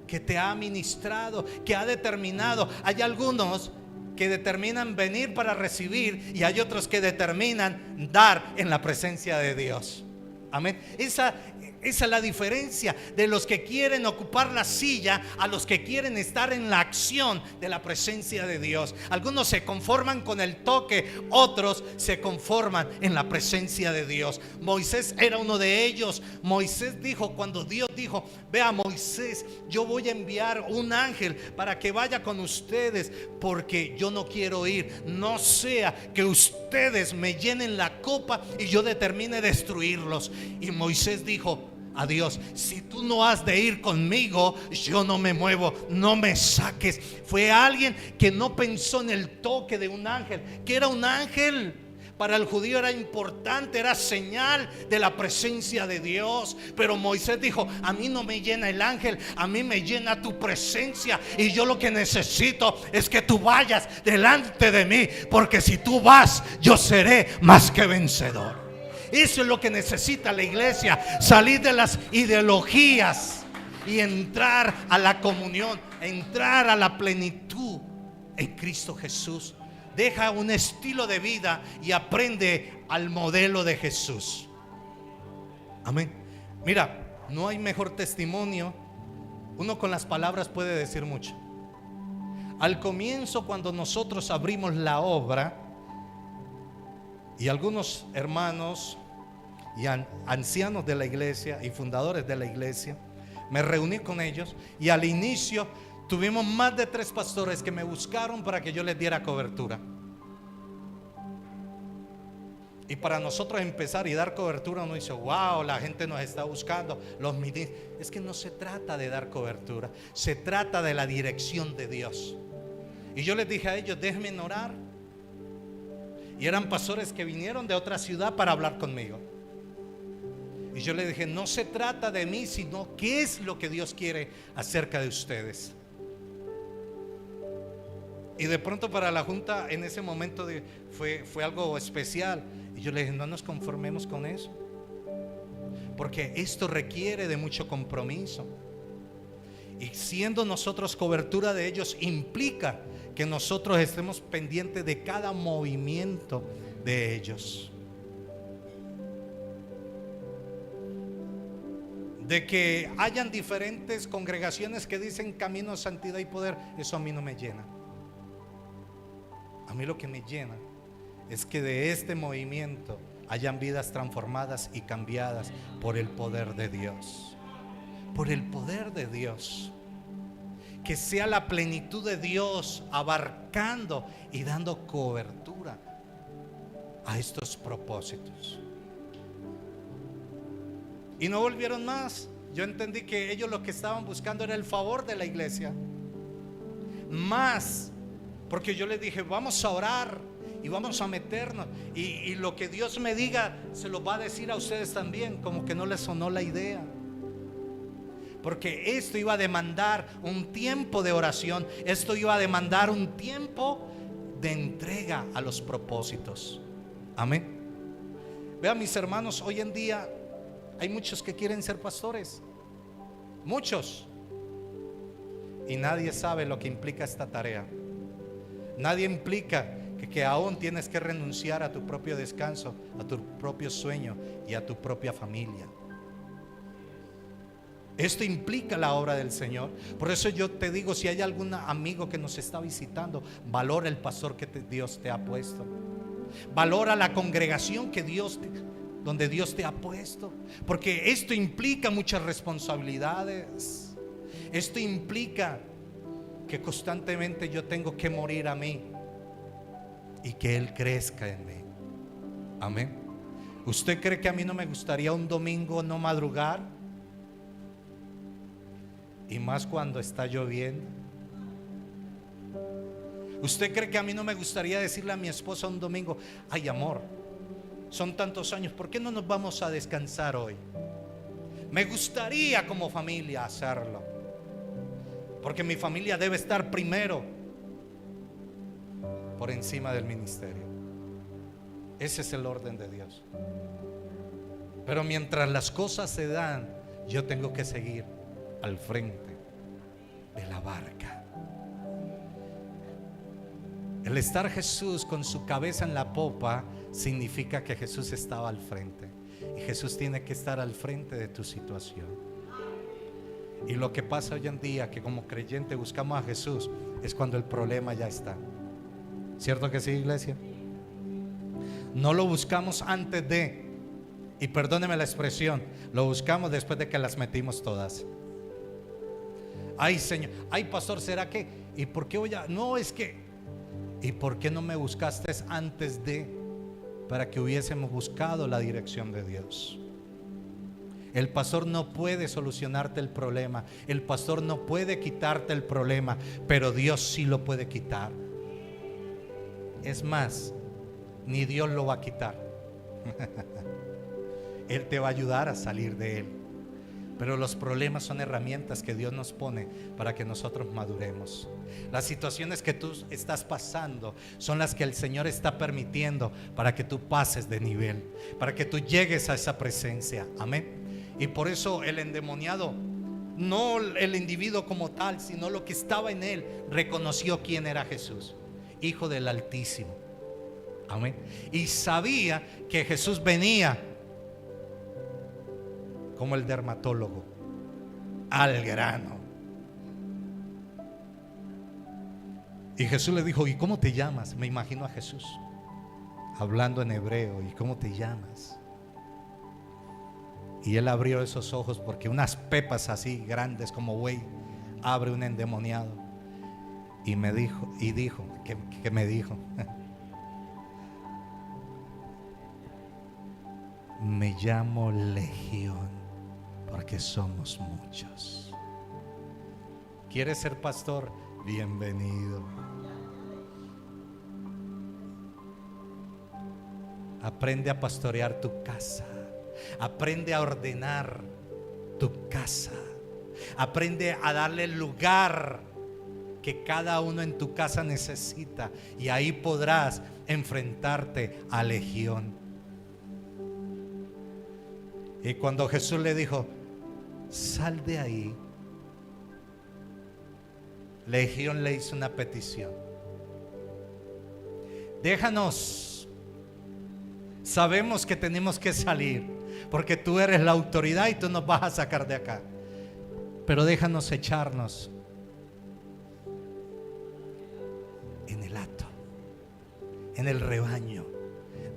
que te ha ministrado, que ha determinado. Hay algunos que determinan venir para recibir, y hay otros que determinan dar en la presencia de Dios. Amén. Esa es la diferencia de los que quieren ocupar la silla a los que quieren estar en la acción de la presencia de Dios. Algunos se conforman con el toque, otros se conforman en la presencia de Dios. Moisés era uno de ellos. Moisés dijo, cuando Dios dijo: vea, Moisés, yo voy a enviar un ángel para que vaya con ustedes, porque yo no quiero ir, no sea que ustedes me llenen la copa y yo determine destruirlos. Y Moisés dijo a Dios: si tú no has de ir conmigo, yo no me muevo, no me saques. Fue alguien que no pensó en el toque de un ángel, que era un ángel. Para el judío era importante, era señal de la presencia de Dios. Pero Moisés dijo: a mí no me llena el ángel, a mí me llena tu presencia, y yo lo que necesito es que tú vayas delante de mí, porque si tú vas, yo seré más que vencedor. Eso es lo que necesita la iglesia: salir de las ideologías y entrar a la comunión, entrar a la plenitud en Cristo Jesús. Deja un estilo de vida y aprende al modelo de Jesús. Amén. Mira, no hay mejor testimonio. Uno con las palabras puede decir mucho. Al comienzo, cuando nosotros abrimos la obra, y algunos hermanos y ancianos de la iglesia y fundadores de la iglesia me reuní con ellos y al inicio tuvimos más de 3 pastores que me buscaron para que yo les diera cobertura. Y para nosotros empezar y dar cobertura, uno dice: wow, la gente nos está buscando, los ministros. Es que no se trata de dar cobertura, se trata de la dirección de Dios. Y yo les dije a ellos: déjenme orar. Y eran pastores que vinieron de otra ciudad para hablar conmigo. Y yo les dije: no se trata de mí, sino qué es lo que Dios quiere acerca de ustedes. Y de pronto para la junta en ese momento fue algo especial. Y yo les dije: no nos conformemos con eso, porque esto requiere de mucho compromiso. Y siendo nosotros cobertura de ellos, implica que nosotros estemos pendientes de cada movimiento de ellos. De que hayan diferentes congregaciones que dicen camino, santidad y poder, eso a mí no me llena. A mí lo que me llena es que de este movimiento hayan vidas transformadas y cambiadas por el poder de Dios. Por el poder de Dios. Que sea la plenitud de Dios abarcando y dando cobertura a estos propósitos. Y no volvieron más. Yo entendí que ellos lo que estaban buscando era el favor de la iglesia. Más, porque yo les dije: vamos a orar y vamos a meternos. Y lo que Dios me diga se lo va a decir a ustedes también. Como que no les sonó la idea. Porque esto iba a demandar un tiempo de oración. Esto iba a demandar un tiempo de entrega a los propósitos. Amén. Vean, mis hermanos, hoy en día hay muchos que quieren ser pastores. Muchos. Y nadie sabe lo que implica esta tarea. Nadie implica que aún tienes que renunciar a tu propio descanso, a tu propio sueño y a tu propia familia. Esto implica la obra del Señor. Por eso yo te digo, si hay algún amigo que nos está visitando, valora el pastor que Dios te ha puesto. Valora la congregación donde Dios te ha puesto. Porque esto implica muchas responsabilidades. Esto implica que constantemente yo tengo que morir a mí y que Él crezca en mí. Amén. ¿Usted cree que a mí no me gustaría un domingo no madrugar? Y más cuando está lloviendo. ¿Usted cree que a mí no me gustaría decirle a mi esposa un domingo: ay, amor, son tantos años, ¿por qué no nos vamos a descansar hoy? Me gustaría como familia hacerlo, porque mi familia debe estar primero por encima del ministerio. Ese es el orden de Dios. Pero mientras las cosas se dan, yo tengo que seguir al frente de la barca. El estar Jesús con su cabeza en la popa significa que Jesús estaba al frente. Y Jesús tiene que estar al frente de tu situación. Y lo que pasa hoy en día, que como creyente buscamos a Jesús, es cuando el problema ya está. ¿Cierto que sí, iglesia? No lo buscamos antes de, y perdóneme la expresión, lo buscamos después de que las metimos todas. Ay, Señor, ay, pastor, ¿será que? ¿Y por qué voy a? No, es que, ¿y por qué no me buscaste antes de? Para que hubiésemos buscado la dirección de Dios. El pastor no puede solucionarte el problema. El pastor no puede quitarte el problema, pero Dios sí lo puede quitar. Es más, ni Dios lo va a quitar. Él te va a ayudar a salir de él. Pero los problemas son herramientas que Dios nos pone para que nosotros maduremos. Las situaciones que tú estás pasando son las que el Señor está permitiendo para que tú pases de nivel, para que tú llegues a esa presencia. Amén. Y por eso el endemoniado, no el individuo como tal, sino lo que estaba en él, reconoció quién era Jesús, Hijo del Altísimo. Amén. Y sabía que Jesús venía como el dermatólogo, al grano. Y Jesús le dijo: ¿y cómo te llamas? Me imagino a Jesús hablando en hebreo. ¿Y cómo te llamas? Y él abrió esos ojos, porque unas pepas así grandes como buey abre un endemoniado. Y me dijo, ¿qué me dijo? Me llamo Legión, porque somos muchos. ¿Quieres ser pastor? Bienvenido. Aprende a pastorear tu casa. Aprende a ordenar tu casa. Aprende a darle el lugar que cada uno en tu casa necesita, y ahí podrás enfrentarte a Legión. Y cuando Jesús le dijo, sal de ahí, Legión le hizo una petición: déjanos, sabemos que tenemos que salir porque tú eres la autoridad y tú nos vas a sacar de acá, pero déjanos echarnos en el hato, en el rebaño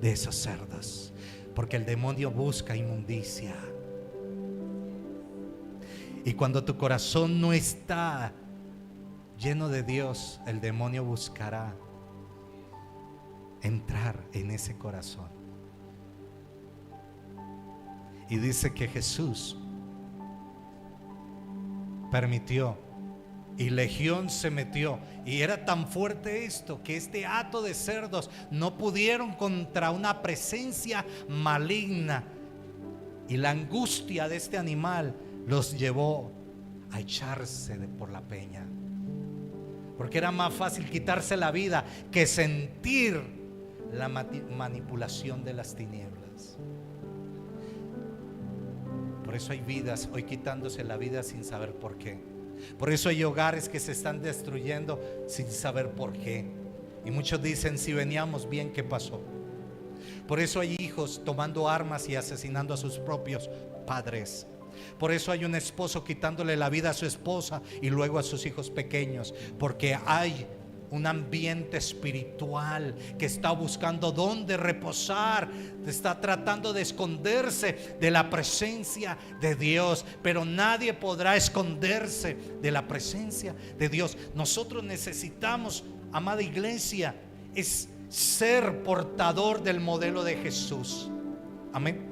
de esos cerdos, porque el demonio busca inmundicia. Y cuando tu corazón no está lleno de Dios, el demonio buscará entrar en ese corazón. Y dice que Jesús permitió, y Legión se metió. Y era tan fuerte esto, que este hato de cerdos no pudieron contra una presencia maligna, y la angustia de este animal los llevó a echarse por la peña, porque era más fácil quitarse la vida que sentir la manipulación de las tinieblas. Por eso hay vidas hoy quitándose la vida sin saber por qué. Por eso hay hogares que se están destruyendo sin saber por qué. Y muchos dicen, si veníamos bien, ¿qué pasó? Por eso hay hijos tomando armas y asesinando a sus propios padres. Por eso hay un esposo quitándole la vida a su esposa y luego a sus hijos pequeños, porque hay un ambiente espiritual que está buscando dónde reposar, está tratando de esconderse de la presencia de Dios, pero nadie podrá esconderse de la presencia de Dios. Nosotros necesitamos, amada iglesia, es ser portador del modelo de Jesús. Amén.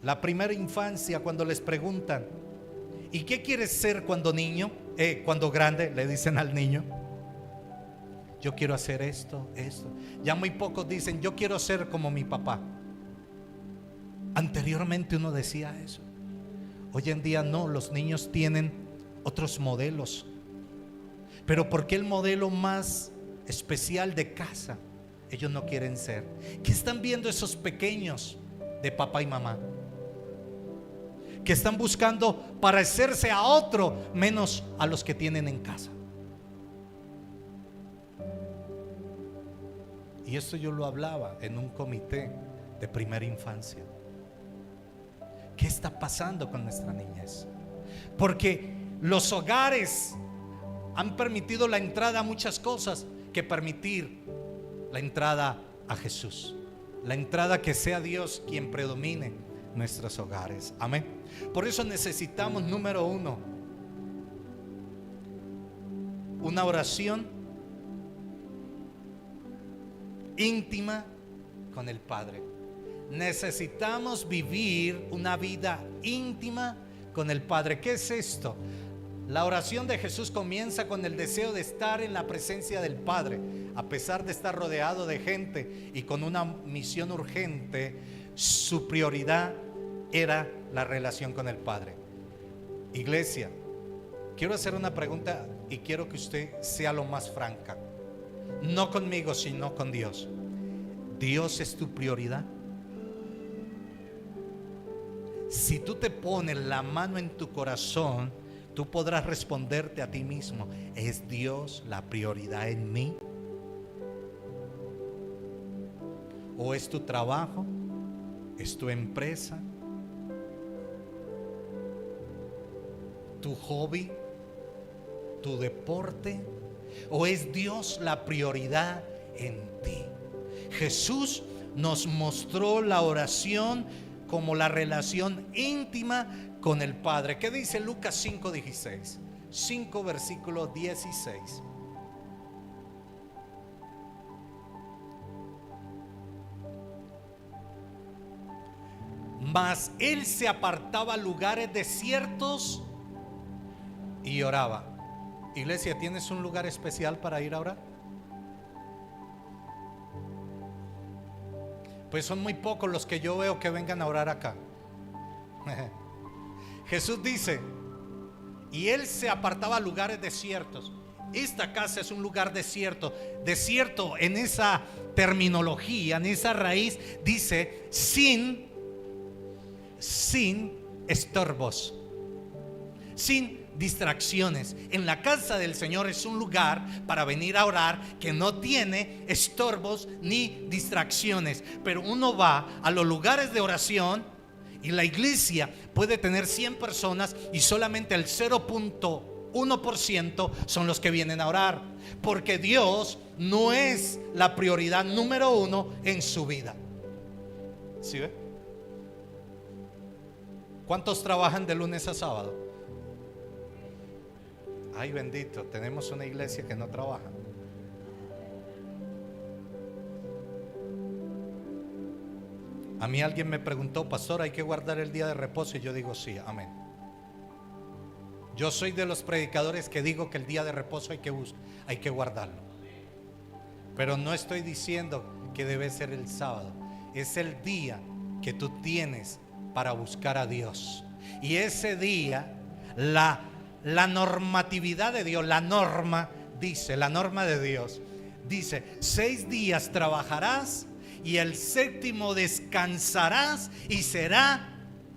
La primera infancia, cuando les preguntan, ¿y qué quieres ser cuando niño? Cuando grande, le dicen al niño, yo quiero hacer esto. Ya muy pocos dicen, yo quiero ser como mi papá. Anteriormente uno decía eso. Hoy en día no, los niños tienen otros modelos. Pero ¿por qué el modelo más especial de casa ellos no quieren ser? ¿Qué están viendo esos pequeños de papá y mamá? Que están buscando parecerse a otro menos a los que tienen en casa. Y esto yo lo hablaba en un comité de primera infancia. ¿Qué está pasando con nuestra niñez? Porque los hogares han permitido la entrada a muchas cosas que permitir la entrada a Jesús, la entrada que sea Dios quien predomine nuestros hogares. Amén. Por eso necesitamos, número uno, una oración íntima con el Padre. Necesitamos vivir una vida íntima con el Padre. ¿Qué es esto? La oración de Jesús comienza con el deseo de estar en la presencia del Padre, a pesar de estar rodeado de gente y con una misión urgente. Su prioridad era la relación con el Padre. Iglesia, quiero hacer una pregunta y quiero que usted sea lo más franca. No conmigo, sino con Dios. ¿Dios es tu prioridad? Si tú te pones la mano en tu corazón, tú podrás responderte a ti mismo: ¿es Dios la prioridad en mí? ¿O es tu trabajo? ¿Es tu empresa? ¿Tu hobby? ¿Tu deporte? ¿O es Dios la prioridad en ti? Jesús nos mostró la oración como la relación íntima con el Padre. ¿Qué dice Lucas 5:16? 5 versículo 16. Mas él se apartaba a lugares desiertos y oraba. Iglesia, ¿tienes un lugar especial para ir a orar? Pues son muy pocos los que yo veo que vengan a orar acá. Jesús dice, y él se apartaba a lugares desiertos. Esta casa es un lugar desierto. Desierto en esa terminología, en esa raíz, dice sin estorbos, sin distracciones. En la casa del Señor es un lugar para venir a orar que no tiene estorbos ni distracciones. Pero uno va a los lugares de oración y la iglesia puede tener 100 personas y solamente el 0.1% son los que vienen a orar, porque Dios no es la prioridad número 1 en su vida. ¿Sí ve? ¿Cuántos trabajan de lunes a sábado? Ay, bendito, tenemos una iglesia que no trabaja. A mí alguien me preguntó, pastor, ¿hay que guardar el día de reposo? Y yo digo sí, amén. Yo soy de los predicadores que digo que el día de reposo hay que guardarlo. Pero no estoy diciendo que debe ser el sábado. Es el día que tú tienes para buscar a Dios. Y ese día, la normatividad de Dios, la norma de Dios dice: 6 días trabajarás y el 7º descansarás, y será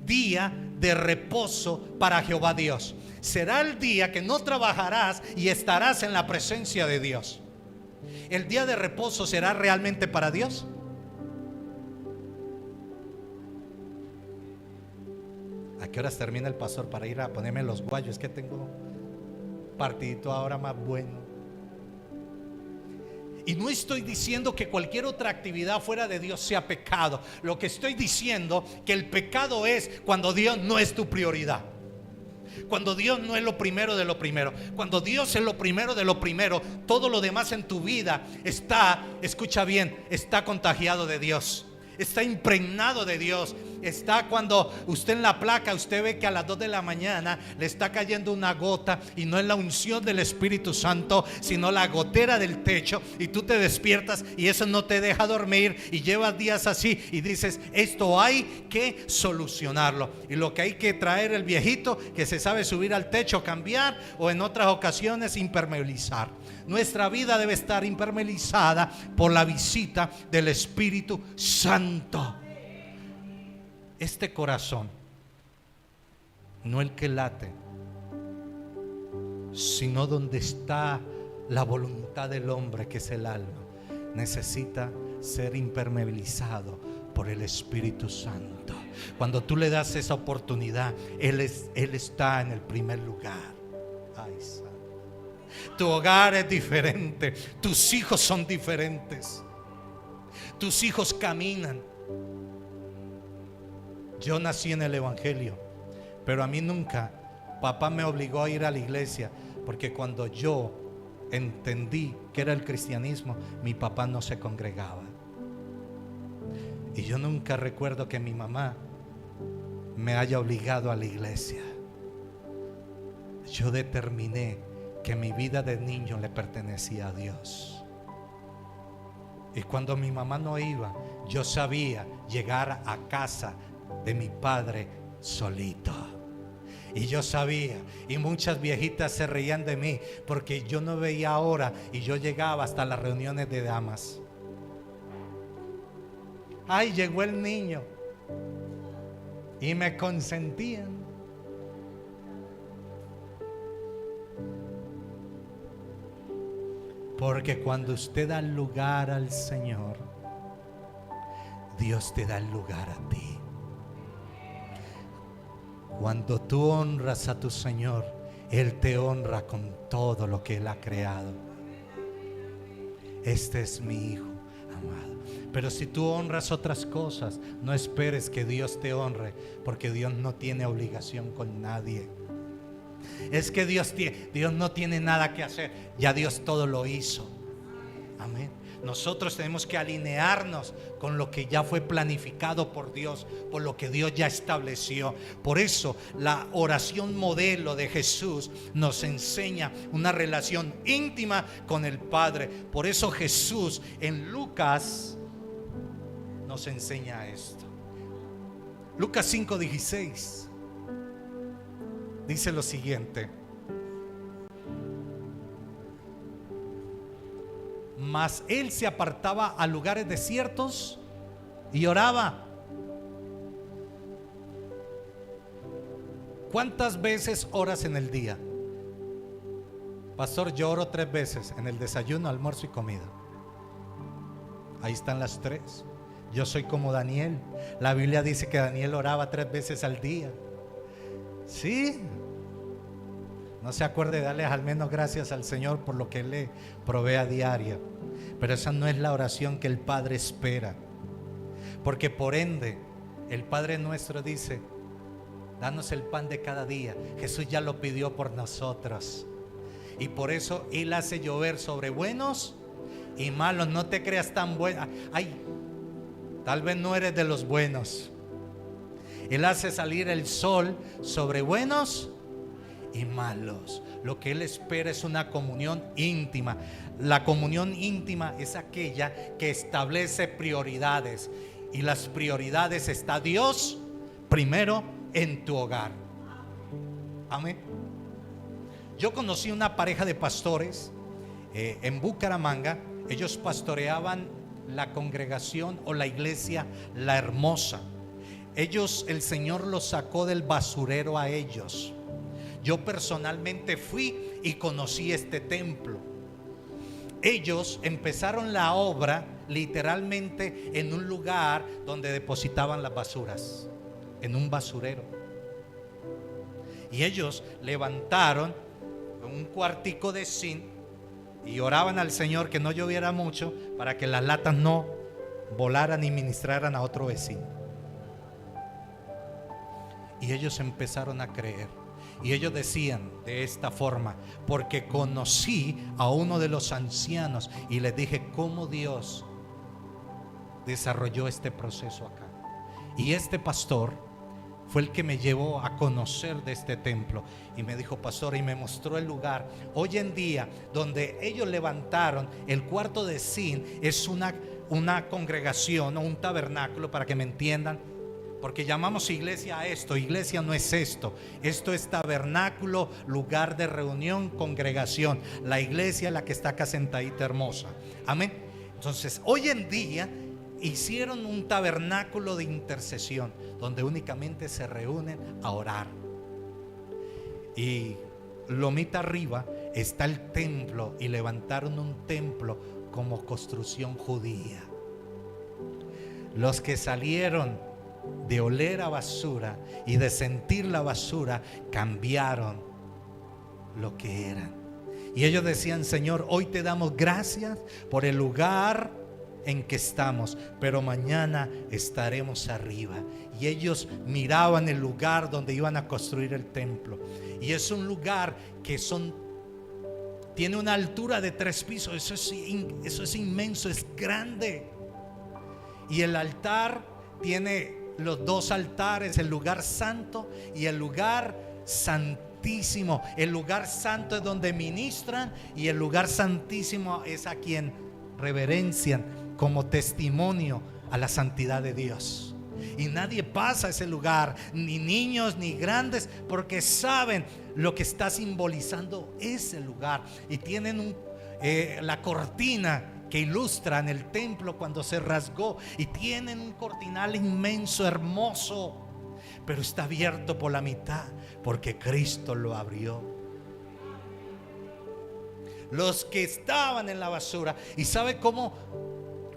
día de reposo para Jehová Dios. Será el día que no trabajarás y estarás en la presencia de Dios. ¿El día de reposo será realmente para Dios? ¿A qué horas termina el pastor para ir a ponerme los guayos? Es que tengo partidito ahora más bueno. Y no estoy diciendo que cualquier otra actividad fuera de Dios sea pecado. Lo que estoy diciendo que el pecado es cuando Dios no es tu prioridad, cuando Dios no es lo primero de lo primero. Cuando Dios es lo primero de lo primero, todo lo demás en tu vida está, escucha bien, está contagiado de Dios, está impregnado de Dios. Está cuando usted en la placa, usted ve que a las 2 de la mañana le está cayendo una gota, y no es la unción del Espíritu Santo, sino la gotera del techo, y tú te despiertas y eso no te deja dormir, y llevas días así y dices: esto hay que solucionarlo. Y lo que hay que traer, el viejito que se sabe subir al techo, cambiar, o en otras ocasiones impermeabilizar. Nuestra vida debe estar impermeabilizada por la visita del Espíritu Santo. Este corazón, no el que late, sino donde está la voluntad del hombre, que es el alma, necesita ser impermeabilizado por el Espíritu Santo. Cuando tú le das esa oportunidad, Él está en el primer lugar. Ay, Santo. Tu hogar es diferente, tus hijos son diferentes, tus hijos caminan. Yo nací en el Evangelio, pero a mí nunca papá me obligó a ir a la iglesia, porque cuando yo entendí que era el cristianismo, mi papá no se congregaba. Y yo nunca recuerdo que mi mamá me haya obligado a la iglesia. Yo determiné que mi vida de niño le pertenecía a Dios. Y cuando mi mamá no iba, yo sabía llegar a casa de mi padre solito. Y yo sabía, y muchas viejitas se reían de mí, porque yo no veía hora y yo llegaba hasta las reuniones de damas. Ay, llegó el niño, y me consentían. Porque cuando usted da lugar al Señor, Dios te da el lugar a ti. Cuando tú honras a tu Señor, Él te honra con todo lo que Él ha creado. Este es mi hijo, amado. Pero si tú honras otras cosas, no esperes que Dios te honre, porque Dios no tiene obligación con nadie. Es que Dios no tiene nada que hacer, ya Dios todo lo hizo. Amén. Nosotros tenemos que alinearnos con lo que ya fue planificado por Dios, por lo que Dios ya estableció. Por eso la oración modelo de Jesús nos enseña una relación íntima con el Padre. Por eso Jesús en Lucas nos enseña esto. Lucas 5:16 dice lo siguiente: mas él se apartaba a lugares desiertos y oraba. ¿Cuántas veces oras en el día? Pastor, yo oro 3 veces: en el desayuno, almuerzo y comida. Ahí están las 3. Yo soy como Daniel. La Biblia dice que Daniel oraba 3 veces al día. Sí. No se acuerde de darles al menos gracias al Señor por lo que Él le provee a diario. Pero esa no es la oración que el Padre espera. Porque por ende el Padre nuestro dice: danos el pan de cada día. Jesús ya lo pidió por nosotros. Y por eso Él hace llover sobre buenos y malos. No te creas tan bueno. Ay, tal vez no eres de los buenos. Él hace salir el sol sobre buenos y malos. Lo que Él espera es una comunión íntima. La comunión íntima es aquella que establece prioridades, y las prioridades está Dios primero en tu hogar. Amén. Yo conocí una pareja de pastores en Bucaramanga. Ellos pastoreaban la congregación o la iglesia La Hermosa. Ellos, el Señor los sacó del basurero a ellos. Yo personalmente fui y conocí este templo. Ellos empezaron la obra literalmente en un lugar donde depositaban las basuras, en un basurero. Y ellos levantaron un cuartico de zinc y oraban al Señor que no lloviera mucho para que las latas no volaran y ministraran a otro vecino. Y ellos empezaron a creer. Y ellos decían de esta forma: porque conocí a uno de los ancianos y les dije cómo Dios desarrolló este proceso acá. Y este pastor fue el que me llevó a conocer de este templo. Y me dijo: pastor, y me mostró el lugar. Hoy en día, donde ellos levantaron el cuarto de zinc, es una congregación o un tabernáculo, para que me entiendan. Porque llamamos iglesia a esto. Iglesia no es esto. Esto es tabernáculo, lugar de reunión, congregación. La iglesia es la que está acá sentadita, hermosa. Amén. Entonces, hoy en día hicieron un tabernáculo de intercesión, donde únicamente se reúnen a orar. Y lomita arriba está el templo, y levantaron un templo como construcción judía. Los que salieron de oler a basura y de sentir la basura cambiaron lo que eran. Y ellos decían: Señor, hoy te damos gracias por el lugar en que estamos, pero mañana estaremos arriba. Y ellos miraban el lugar donde iban a construir el templo, y es un lugar que tiene una altura de 3 pisos. Eso es inmenso, es grande. Y el altar tiene los 2 altares: el lugar santo y el lugar santísimo. El lugar santo es donde ministran, y el lugar santísimo es a quien reverencian como testimonio a la santidad de Dios. Y nadie pasa a ese lugar, ni niños ni grandes, porque saben lo que está simbolizando ese lugar. Y tienen la cortina que ilustran el templo cuando se rasgó, y tienen un cortinal inmenso, hermoso, pero está abierto por la mitad porque Cristo lo abrió. Los que estaban en la basura, ¿y sabe cómo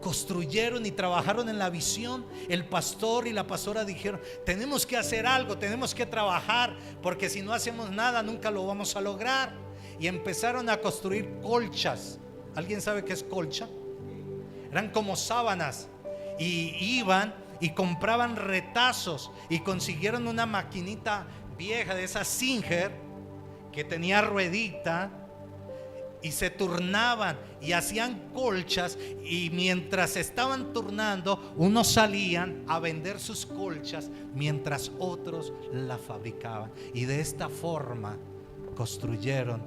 construyeron y trabajaron en la visión? El pastor y la pastora dijeron: tenemos que hacer algo, tenemos que trabajar, porque si no hacemos nada nunca lo vamos a lograr. Y empezaron a construir colchas. ¿Alguien sabe qué es colcha? eran como sábanas, y iban y compraban retazos y consiguieron una maquinita vieja de esa Singer que tenía ruedita, y se turnaban y hacían colchas, y mientras estaban turnando, unos salían a vender sus colchas mientras otros la fabricaban, y de esta forma construyeron,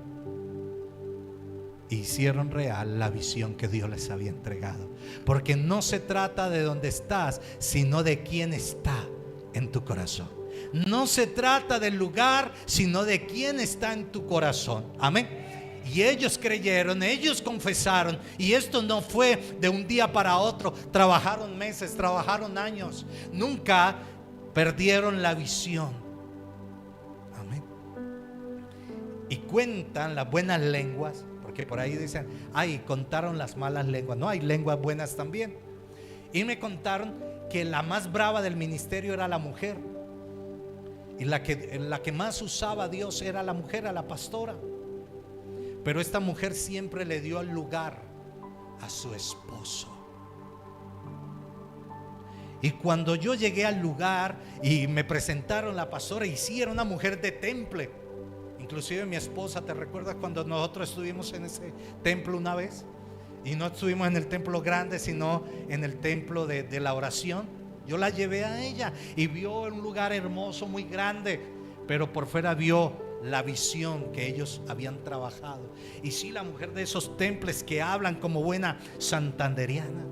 hicieron real la visión que Dios les había entregado. Porque no se trata de dónde estás, sino de quién está en tu corazón. No se trata del lugar, sino de quién está en tu corazón. Amén. Y ellos creyeron, ellos confesaron, y esto no fue de un día para otro. Trabajaron meses, trabajaron años, nunca perdieron la visión. Amén. Y cuentan las buenas lenguas, porque por ahí dicen, ay, contaron las malas lenguas. No, hay lenguas buenas también. Y me contaron que la más brava del ministerio era la mujer, y la que más usaba a Dios era la mujer, a la pastora. Pero esta mujer siempre le dio el lugar a su esposo. Y cuando yo llegué al lugar y me presentaron la pastora, y sí, era una mujer de temple. Inclusive mi esposa, ¿te recuerdas cuando nosotros estuvimos en ese templo una vez? Y no estuvimos en el templo grande, sino en el templo de la oración. Yo la llevé a ella y vio un lugar hermoso, muy grande, pero por fuera vio la visión que ellos habían trabajado. Y sí, la mujer de esos templos que hablan como buena santanderiana.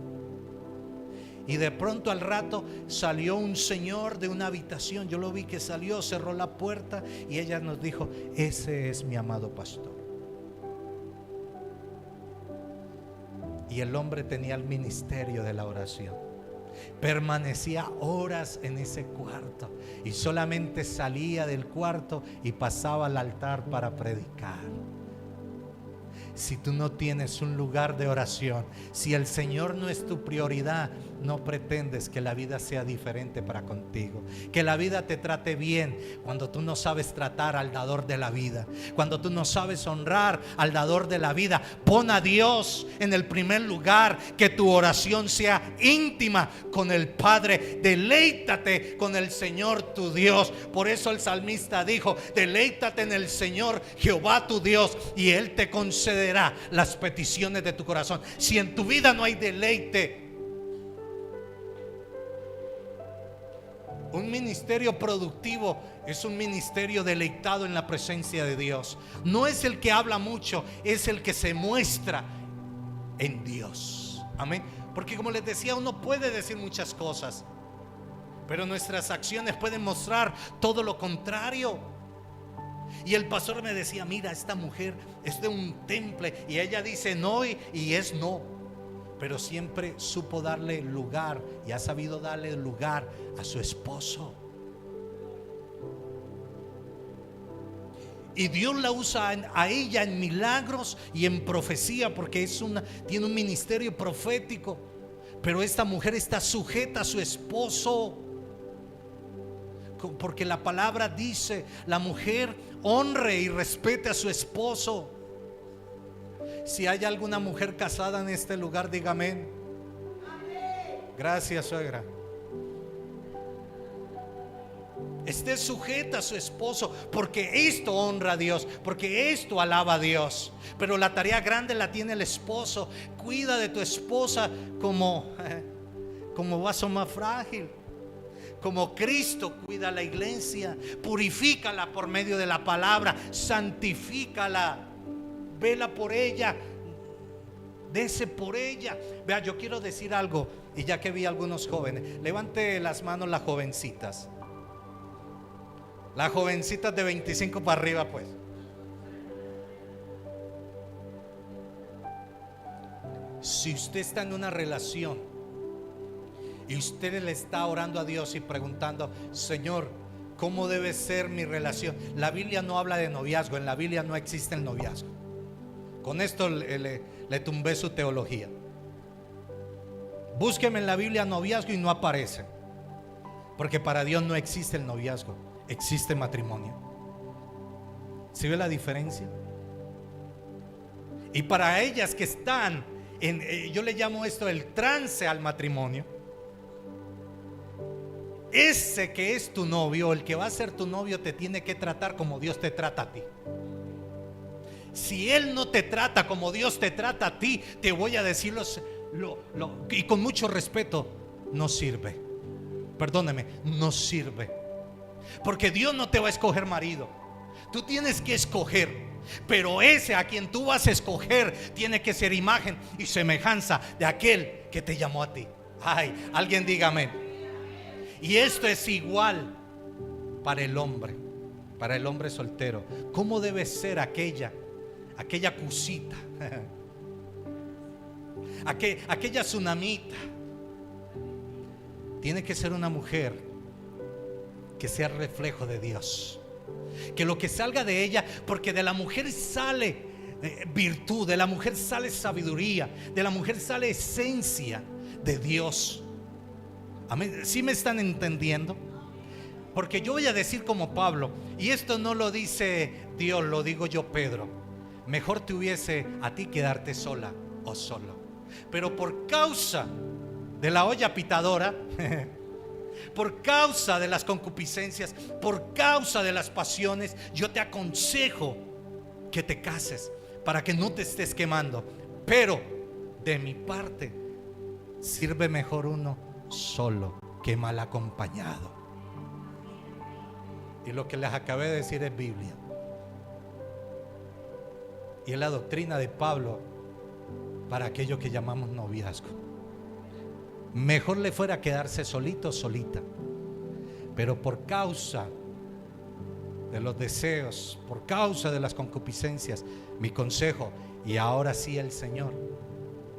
Y de pronto al rato salió un señor de una habitación. Yo lo vi que salió, cerró la puerta, y ella nos dijo: ese es mi amado pastor. Y el hombre tenía el ministerio de la oración. Permanecía horas en ese cuarto y solamente salía del cuarto y pasaba al altar para predicar. Si tú no tienes un lugar de oración, si el Señor no es tu prioridad, no pretendes que la vida sea diferente para contigo, que la vida te trate bien cuando tú no sabes tratar al dador de la vida, cuando tú no sabes honrar al dador de la vida. Pon a Dios en el primer lugar, que tu oración sea íntima con el Padre. Deleítate con el Señor tu Dios. Por eso el salmista dijo: deleítate en el Señor Jehová tu Dios, y Él te concederá las peticiones de tu corazón. Si en tu vida no hay deleite, un ministerio productivo es un ministerio deleitado en la presencia de Dios. No es el que habla mucho, es el que se muestra en Dios. Amén. Porque como les decía, uno puede decir muchas cosas, pero nuestras acciones pueden mostrar todo lo contrario. Y el pastor me decía: mira, esta mujer es de un temple y ella dice no y es no. Pero siempre supo darle lugar y ha sabido darle lugar a su esposo. Y Dios la usa a ella en milagros y en profecía, porque tiene un ministerio profético. Pero esta mujer está sujeta a su esposo, porque la palabra dice: la mujer honre y respete a su esposo. Si hay alguna mujer casada en este lugar, dígame amén. Gracias, suegra. Esté sujeta a su esposo, porque esto honra a Dios, porque esto alaba a Dios. Pero la tarea grande la tiene el esposo. Cuida de tu esposa como vaso más frágil, como Cristo cuida a la iglesia. Purifícala por medio de la palabra, santifícala, vela por ella, dese por ella. Vea, yo quiero decir algo, y ya que vi a algunos jóvenes, levante las manos las jovencitas. Las jovencitas de 25 para arriba, pues. Si usted está en una relación y usted le está orando a Dios y preguntando: Señor, ¿cómo debe ser mi relación? La Biblia no habla de noviazgo, en la Biblia no existe el noviazgo. Con esto le tumbé su teología. Búsqueme en la Biblia noviazgo y no aparece, porque para Dios no existe el noviazgo, existe matrimonio. ¿Sí ve la diferencia? Y para ellas que están yo le llamo esto el trance al matrimonio. Ese que es tu novio, el que va a ser tu novio, te tiene que tratar como Dios te trata a ti. Si él no te trata como Dios te trata a ti, te voy a decirlo y con mucho respeto, no sirve. Perdóneme, no sirve. Porque Dios no te va a escoger marido. Tú tienes que escoger, pero ese a quien tú vas a escoger tiene que ser imagen y semejanza de aquel que te llamó a ti. Ay, alguien dígame. Y esto es igual para el hombre soltero. ¿Cómo debe ser aquella cosita, aquella tsunamita? Tiene que ser una mujer que sea reflejo de Dios, que lo que salga de ella, porque de la mujer sale virtud, de la mujer sale sabiduría, de la mujer sale esencia de Dios. Amén. ¿Sí me están entendiendo? Porque yo voy a decir como Pablo, y esto no lo dice Dios, lo digo yo, Pedro: mejor te hubiese a ti quedarte sola o solo, pero por causa de la olla pitadora, por causa de las concupiscencias, por causa de las pasiones, yo te aconsejo que te cases para que no te estés quemando. Pero de mi parte, sirve mejor uno solo que mal acompañado. Y lo que les acabé de decir es Biblia, y es la doctrina de Pablo para aquello que llamamos noviazgo. Mejor le fuera quedarse solito, solita, pero por causa de los deseos, por causa de las concupiscencias, mi consejo, y ahora sí el Señor,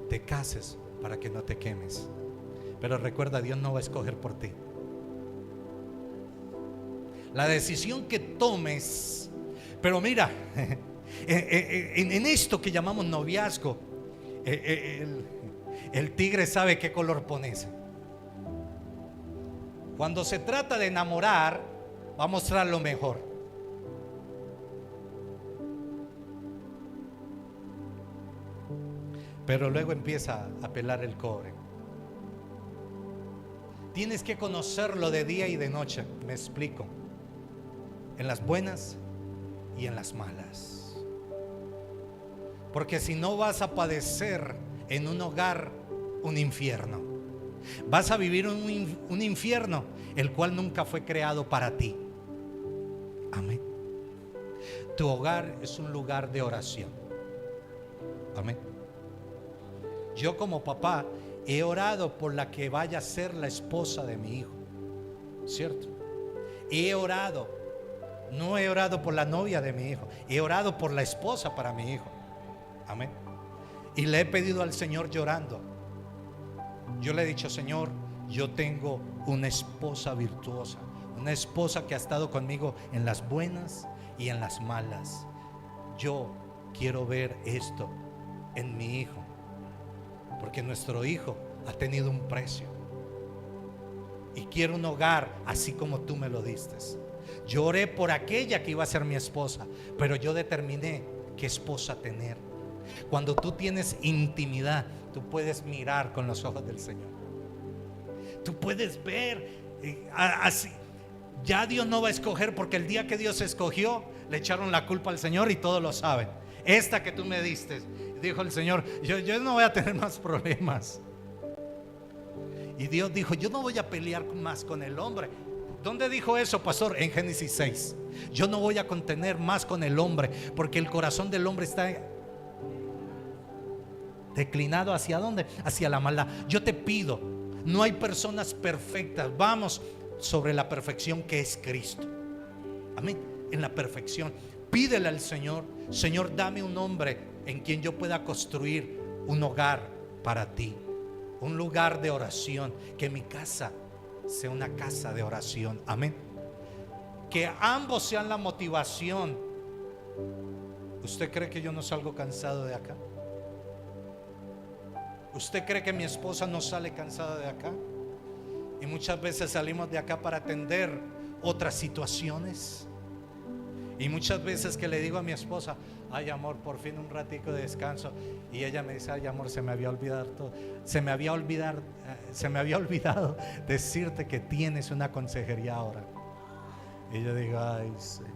te cases para que no te quemes. Pero recuerda, Dios no va a escoger por ti. La decisión que tomes, pero mira, en esto que llamamos noviazgo, el tigre sabe qué color ponerse. Cuando se trata de enamorar, va a mostrar lo mejor. Pero luego empieza a pelar el cobre. Tienes que conocerlo de día y de noche. Me explico. En las buenas y en las malas. Porque si no, vas a padecer en un hogar un infierno. Vas a vivir un infierno, el cual nunca fue creado para ti. Amén. Tu hogar es un lugar de oración. Amén. Yo como papá he orado por la que vaya a ser la esposa de mi hijo, ¿cierto? He orado, no he orado por la novia de mi hijo, he orado por la esposa para mi hijo. Amén. Y le he pedido al Señor llorando. Yo le he dicho: Señor, yo tengo una esposa virtuosa, una esposa que ha estado conmigo en las buenas y en las malas. Yo quiero ver esto en mi hijo, porque nuestro hijo ha tenido un precio, y quiero un hogar así como tú me lo diste. Yo oré por aquella que iba a ser mi esposa, pero yo determiné qué esposa tener. Cuando tú tienes intimidad, tú puedes mirar con los ojos del Señor. Tú puedes ver así. Ya Dios no va a escoger, porque el día que Dios escogió, le echaron la culpa al Señor, y todos lo saben. Esta que tú me diste, dijo el Señor, yo no voy a tener más problemas. Y Dios dijo: yo no voy a pelear más con el hombre. ¿Dónde dijo eso, pastor? En Génesis 6. Yo no voy a contener más con el hombre, porque el corazón del hombre está declinado. ¿Hacia dónde? Hacia la maldad. Yo te pido, no hay personas perfectas, vamos sobre la perfección que es Cristo. Amén. En la perfección, pídele al Señor: Señor, dame un hombre en quien yo pueda construir un hogar para ti, un lugar de oración, que mi casa sea una casa de oración. Amén. Que ambos sean la motivación. ¿Usted cree que yo no salgo cansado de acá? ¿Usted cree que mi esposa no sale cansada de acá? Y muchas veces salimos de acá para atender otras situaciones. Y muchas veces que le digo a mi esposa: ay amor, por fin un ratico de descanso, y ella me dice: ay amor, se me había olvidado todo, se me había olvidado decirte que tienes una consejería ahora. Y yo digo: ay Señor,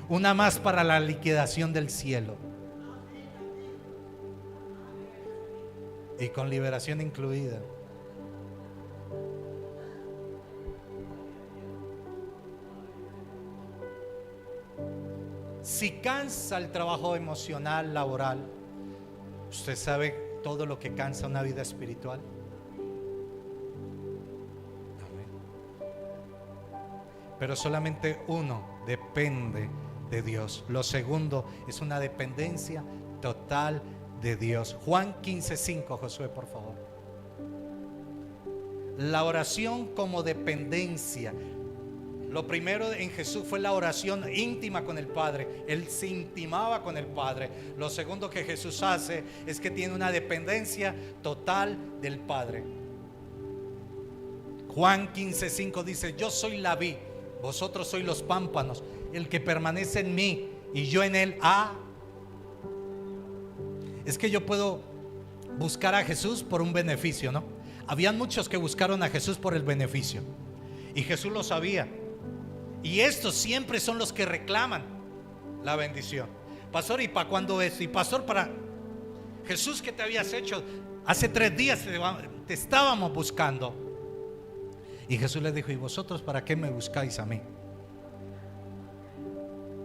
una más para la liquidación del cielo, y con liberación incluida. Si cansa el trabajo emocional, laboral, usted sabe todo lo que cansa una vida espiritual. Amén. Pero solamente uno depende de Dios. Lo segundo es una dependencia total de Dios. Juan 15:5, Josué, por favor. La oración como dependencia. Lo primero en Jesús fue la oración íntima con el Padre. Él se intimaba con el Padre. Lo segundo que Jesús hace es que tiene una dependencia total del Padre. Juan 15:5 dice: yo soy la vid, vosotros sois los pámpanos. El que permanece en mí y yo en él. Es que yo puedo buscar a Jesús por un beneficio, ¿no? Habían muchos que buscaron a Jesús por el beneficio, y Jesús lo sabía. Y estos siempre son los que reclaman la bendición. Pastor, ¿y para cuándo es? Y pastor, para Jesús, ¿qué te habías hecho? Hace 3 días te estábamos buscando. Y Jesús les dijo: ¿y vosotros para qué me buscáis a mí?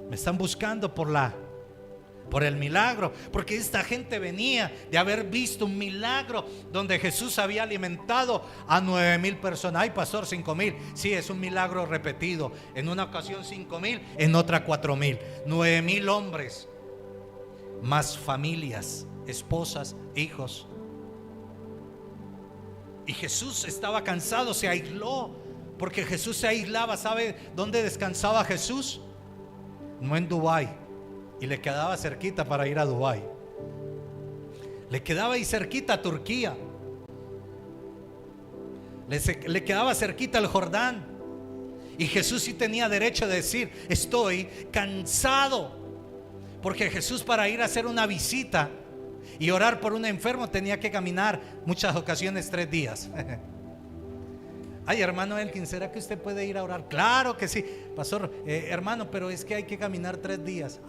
Me están buscando por el milagro, porque esta gente venía de haber visto un milagro donde Jesús había alimentado a 9,000 personas. Ay pastor, 5,000. Sí, es un milagro repetido. En una ocasión 5,000, en otra 4,000. 9,000 hombres, más familias, esposas, hijos. Y Jesús estaba cansado, se aisló, porque Jesús se aislaba. ¿Sabe dónde descansaba Jesús? No en Dubái. Y le quedaba cerquita para ir a Dubái. Le quedaba ahí cerquita a Turquía. Le quedaba cerquita el Jordán. Y Jesús sí tenía derecho a decir: estoy cansado. Porque Jesús, para ir a hacer una visita y orar por un enfermo, tenía que caminar muchas ocasiones 3 días. Ay hermano Elkin, ¿será que usted puede ir a orar? Claro que sí, pastor. Hermano, pero es que hay que caminar 3 días.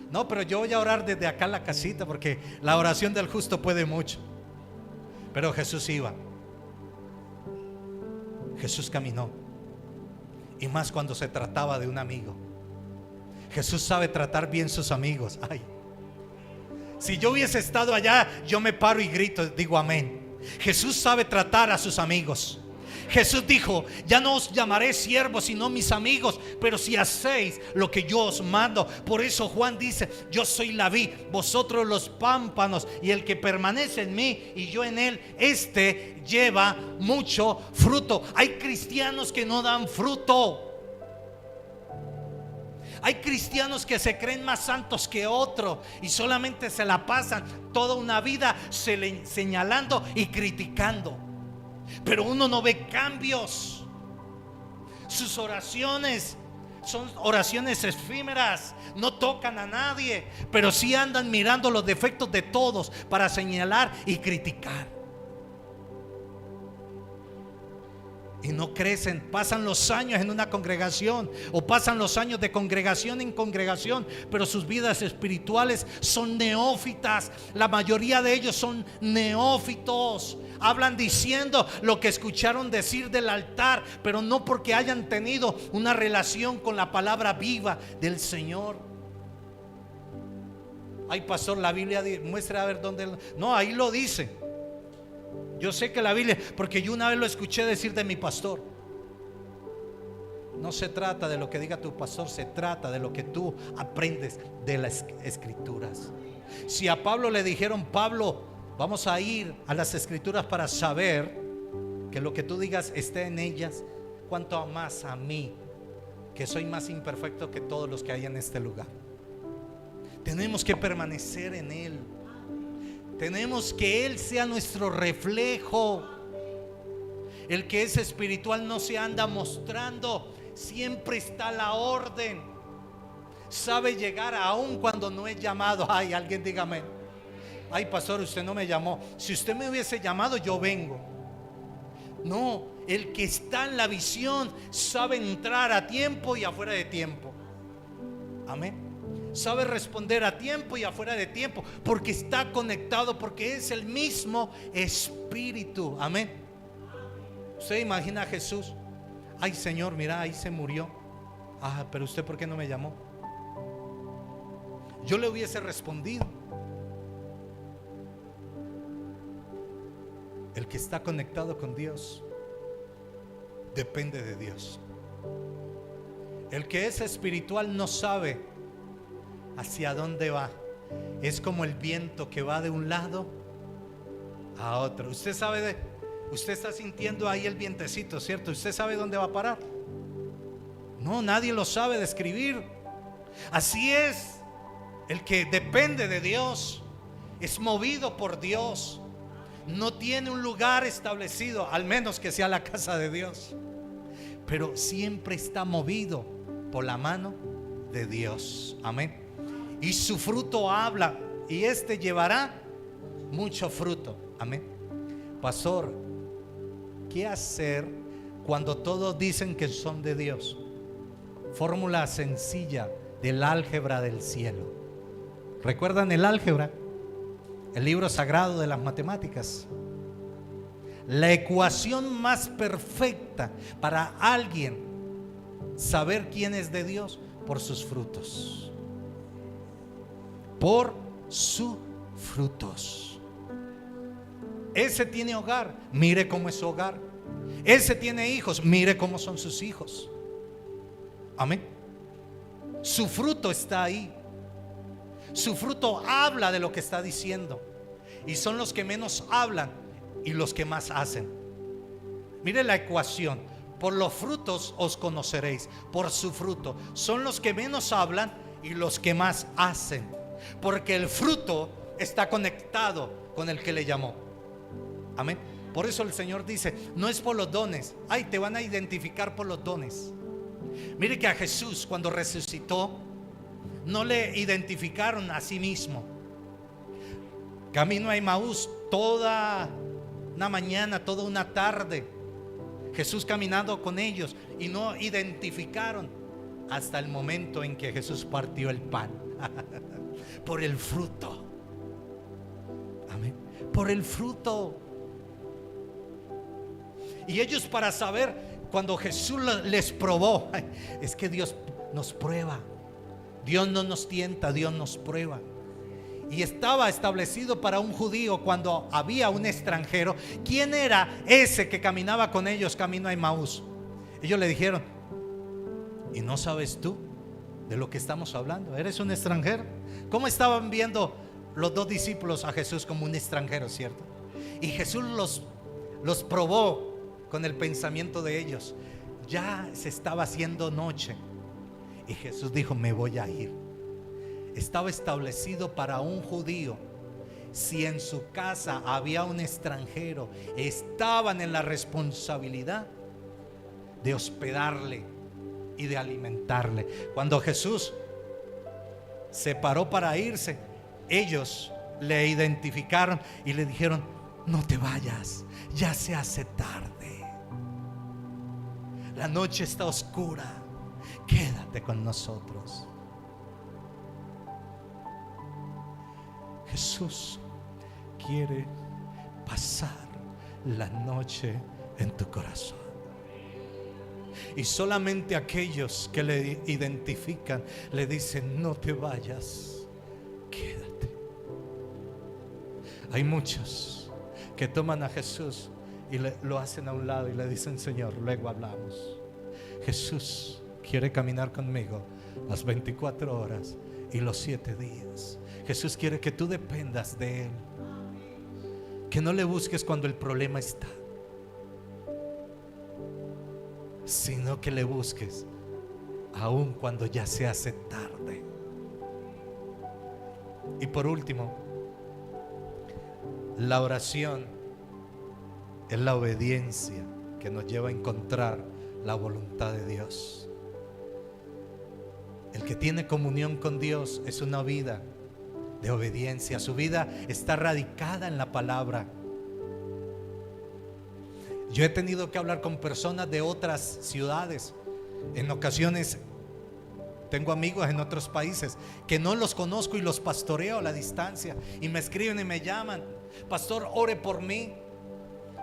No, pero yo voy a orar desde acá en la casita, porque la oración del justo puede mucho. Pero Jesús iba. Jesús caminó. Y más cuando se trataba de un amigo. Jesús sabe tratar bien sus amigos. Ay, si yo hubiese estado allá, yo me paro y grito, digo amén. Jesús sabe tratar a sus amigos. Jesús dijo: ya no os llamaré siervos, sino mis amigos, pero si hacéis lo que yo os mando. Por eso Juan dice: yo soy la vid, vosotros los pámpanos, y el que permanece en mí y yo en él, este lleva mucho fruto. Hay cristianos que no dan fruto. Hay cristianos que se creen más santos que otros y solamente se la pasan toda una vida señalando y criticando. Pero uno no ve cambios. Sus oraciones son oraciones efímeras, no tocan a nadie, pero sí andan mirando los defectos de todos para señalar y criticar. Y no crecen. Pasan los años en una congregación, o pasan los años de congregación en congregación, pero sus vidas espirituales son neófitas. La mayoría de ellos son neófitos. Hablan diciendo lo que escucharon decir del altar, pero no porque hayan tenido una relación con la palabra viva del Señor. Ay pastor, la Biblia muestra a ver dónde. No, ahí lo dice. Yo sé que la Biblia, porque yo una vez lo escuché decir de mi pastor. No se trata de lo que diga tu pastor, se trata de lo que tú aprendes de las escrituras. Si a Pablo le dijeron: Pablo, vamos a ir a las escrituras para saber que lo que tú digas esté en ellas, cuanto más a mí, que soy más imperfecto que todos los que hay en este lugar. Tenemos que permanecer en Él. Tenemos que Él sea nuestro reflejo. El que es espiritual no se anda mostrando siempre está a la orden. Sabe llegar aún cuando no es llamado. Ay, alguien dígame. Ay, pastor, usted no me llamó. Si usted me hubiese llamado, yo vengo. No, el que está en la visión sabe entrar a tiempo y afuera de tiempo. Amén. Sabe responder a tiempo y afuera de tiempo, porque está conectado, porque es el mismo Espíritu. Amén. Usted imagina a Jesús. Ay, Señor, mira, ahí se murió. Ah, pero usted, ¿por qué no me llamó? Yo le hubiese respondido. El que está conectado con Dios depende de Dios. El que es espiritual no sabe hacia dónde va. Es como el viento que va de un lado a otro. Usted sabe usted está sintiendo ahí el vientecito, ¿cierto? ¿Usted sabe dónde va a parar? No, nadie lo sabe describir. Así es. El que depende de Dios es movido por Dios. No tiene un lugar establecido, al menos que sea la casa de Dios, pero siempre está movido por la mano de Dios. Amén. Y su fruto habla, y este llevará mucho fruto. Amén. Pastor, ¿qué hacer cuando todos dicen que son de Dios? Fórmula sencilla del álgebra del cielo. ¿Recuerdan el álgebra? El libro sagrado de las matemáticas. La ecuación más perfecta para alguien saber quién es de Dios: por sus frutos. Por sus frutos. Ese tiene hogar, mire cómo es su hogar. Ese tiene hijos, mire cómo son sus hijos. Amén. Su fruto está ahí. Su fruto habla de lo que está diciendo. Y son los que menos hablan y los que más hacen. Mire la ecuación: por los frutos os conoceréis. Por su fruto. Son los que menos hablan y los que más hacen, porque el fruto está conectado con el que le llamó. Amén. Por eso el Señor dice: no es por los dones. Ay, te van a identificar por los dones. Mire que a Jesús, cuando resucitó, no le identificaron a sí mismo. Camino a Emaús, toda una mañana, toda una tarde, Jesús caminando con ellos, y no identificaron hasta el momento en que Jesús partió el pan. Por el fruto. Amén. Por el fruto. Y ellos, para saber, cuando Jesús les probó, es que Dios nos prueba. Dios no nos tienta, Dios nos prueba. Y estaba establecido para un judío, cuando había un extranjero, ¿quién era ese que caminaba con ellos camino a Emaús? Ellos le dijeron: ¿y no sabes tú de lo que estamos hablando? ¿Eres un extranjero? ¿Cómo estaban viendo los dos discípulos a Jesús? Como un extranjero, ¿cierto? Y Jesús los probó con el pensamiento de ellos. Ya se estaba haciendo noche y Jesús dijo: me voy a ir. Estaba establecido para un judío, si en su casa había un extranjero, estaban en la responsabilidad de hospedarle y de alimentarle. Cuando Jesús se paró para irse, ellos le identificaron y le dijeron: no te vayas, ya se hace tarde, la noche está oscura, quédate con nosotros. Jesús quiere pasar la noche en tu corazón. Y solamente aquellos que le identifican le dicen: no te vayas, quédate. Hay muchos que toman a Jesús y lo hacen a un lado y le dicen: Señor, luego hablamos. Jesús quiere caminar conmigo las 24 horas y los 7 días. Jesús quiere que tú dependas de Él, que no le busques cuando el problema está, sino que le busques aun cuando ya se hace tarde. Y por último, la oración es la obediencia que nos lleva a encontrar la voluntad de Dios. El que tiene comunión con Dios es una vida de obediencia. Su vida está radicada en la palabra. Yo he tenido que hablar con personas de otras ciudades. En ocasiones tengo amigos en otros países que no los conozco y los pastoreo a la distancia, y me escriben y me llaman: pastor, ore por mí.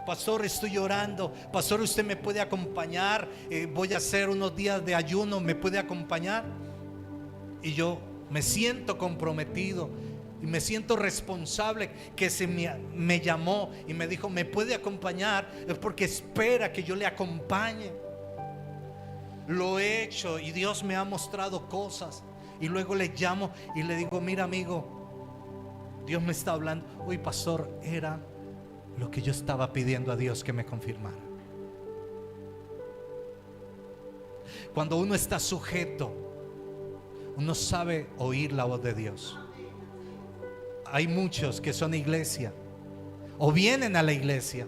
Pastor, estoy llorando. Pastor, usted me puede acompañar. Voy a hacer unos días de ayuno, ¿me puede acompañar? Y yo me siento comprometido y me siento responsable. Que me llamó y me dijo: me puede acompañar, es porque espera que yo le acompañe. Lo he hecho y Dios me ha mostrado cosas, y luego le llamo y le digo: mira, amigo, Dios me está hablando. Uy, pastor, era lo que yo estaba pidiendo a Dios que me confirmara. Cuando uno está sujeto, uno sabe oír la voz de Dios. Hay muchos que son iglesia o vienen a la iglesia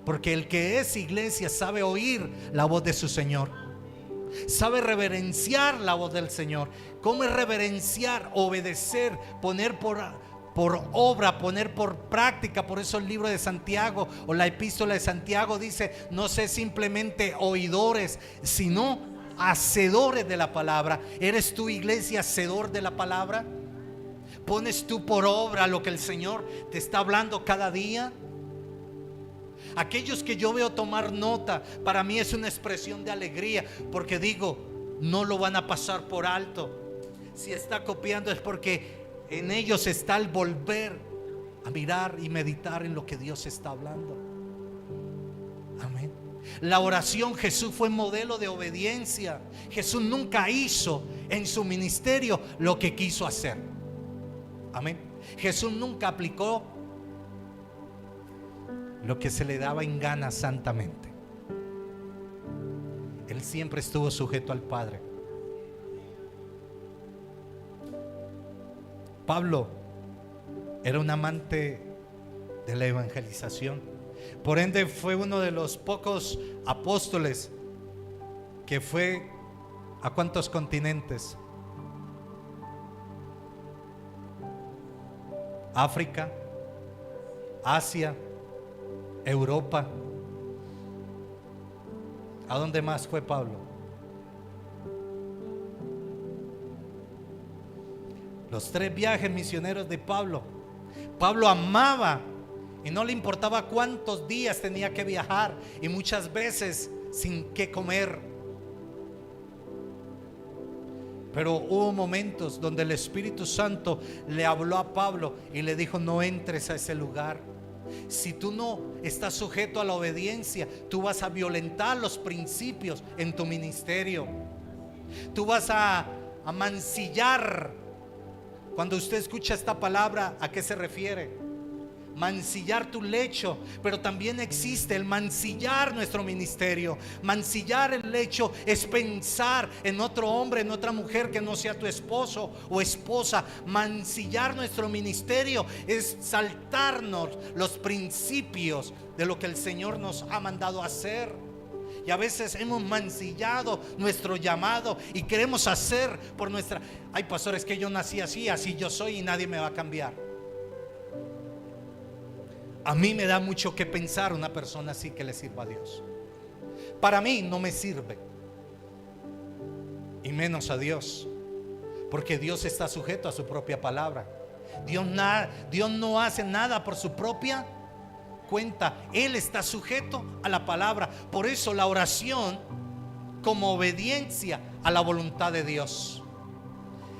porque el que es iglesia sabe oír la voz de su Señor, sabe reverenciar la voz del Señor. ¿Cómo es reverenciar? Obedecer, poner por obra, poner por práctica. Por eso el libro de Santiago o la epístola de Santiago dice: no sé simplemente oidores, sino hacedores de la palabra. ¿Eres tú, iglesia, hacedor de la palabra? ¿Pones tú por obra lo que el Señor te está hablando cada día? Aquellos que yo veo tomar nota, para mí es una expresión de alegría, porque digo, no lo van a pasar por alto. Si está copiando es porque en ellos está el volver a mirar y meditar en lo que Dios está hablando. Amén. La oración, Jesús fue modelo de obediencia. Jesús nunca hizo en su ministerio lo que quiso hacer. Amén. Jesús nunca aplicó lo que se le daba en gana santamente. Él siempre estuvo sujeto al Padre. Pablo era un amante de la evangelización. Por ende fue uno de los pocos apóstoles que fue ¿a cuántos continentes? África, Asia, Europa. ¿A dónde más fue Pablo? Los 3 viajes misioneros de Pablo. Pablo amaba y no le importaba cuántos días tenía que viajar, y muchas veces sin qué comer. Pero hubo momentos donde el Espíritu Santo le habló a Pablo y le dijo: no entres a ese lugar. Si tú no estás sujeto a la obediencia, tú vas a violentar los principios en tu ministerio. Tú vas a mancillar. Cuando usted escucha esta palabra, ¿a qué se refiere? Mancillar tu lecho. Pero también existe el mancillar nuestro ministerio. Mancillar el lecho es pensar en otro hombre, en otra mujer que no sea tu esposo o esposa. Mancillar nuestro ministerio es saltarnos los principios de lo que el Señor nos ha mandado a hacer. Y a veces hemos mancillado nuestro llamado y queremos hacer por nuestra... Ay, pastores, que yo nací así, así yo soy y nadie me va a cambiar. A mí me da mucho que pensar una persona así que le sirva a Dios. Para mí no me sirve, y menos a Dios, porque Dios está sujeto a su propia palabra. Dios no hace nada por su propia cuenta. Él está sujeto a la palabra. Por eso la oración como obediencia a la voluntad de Dios.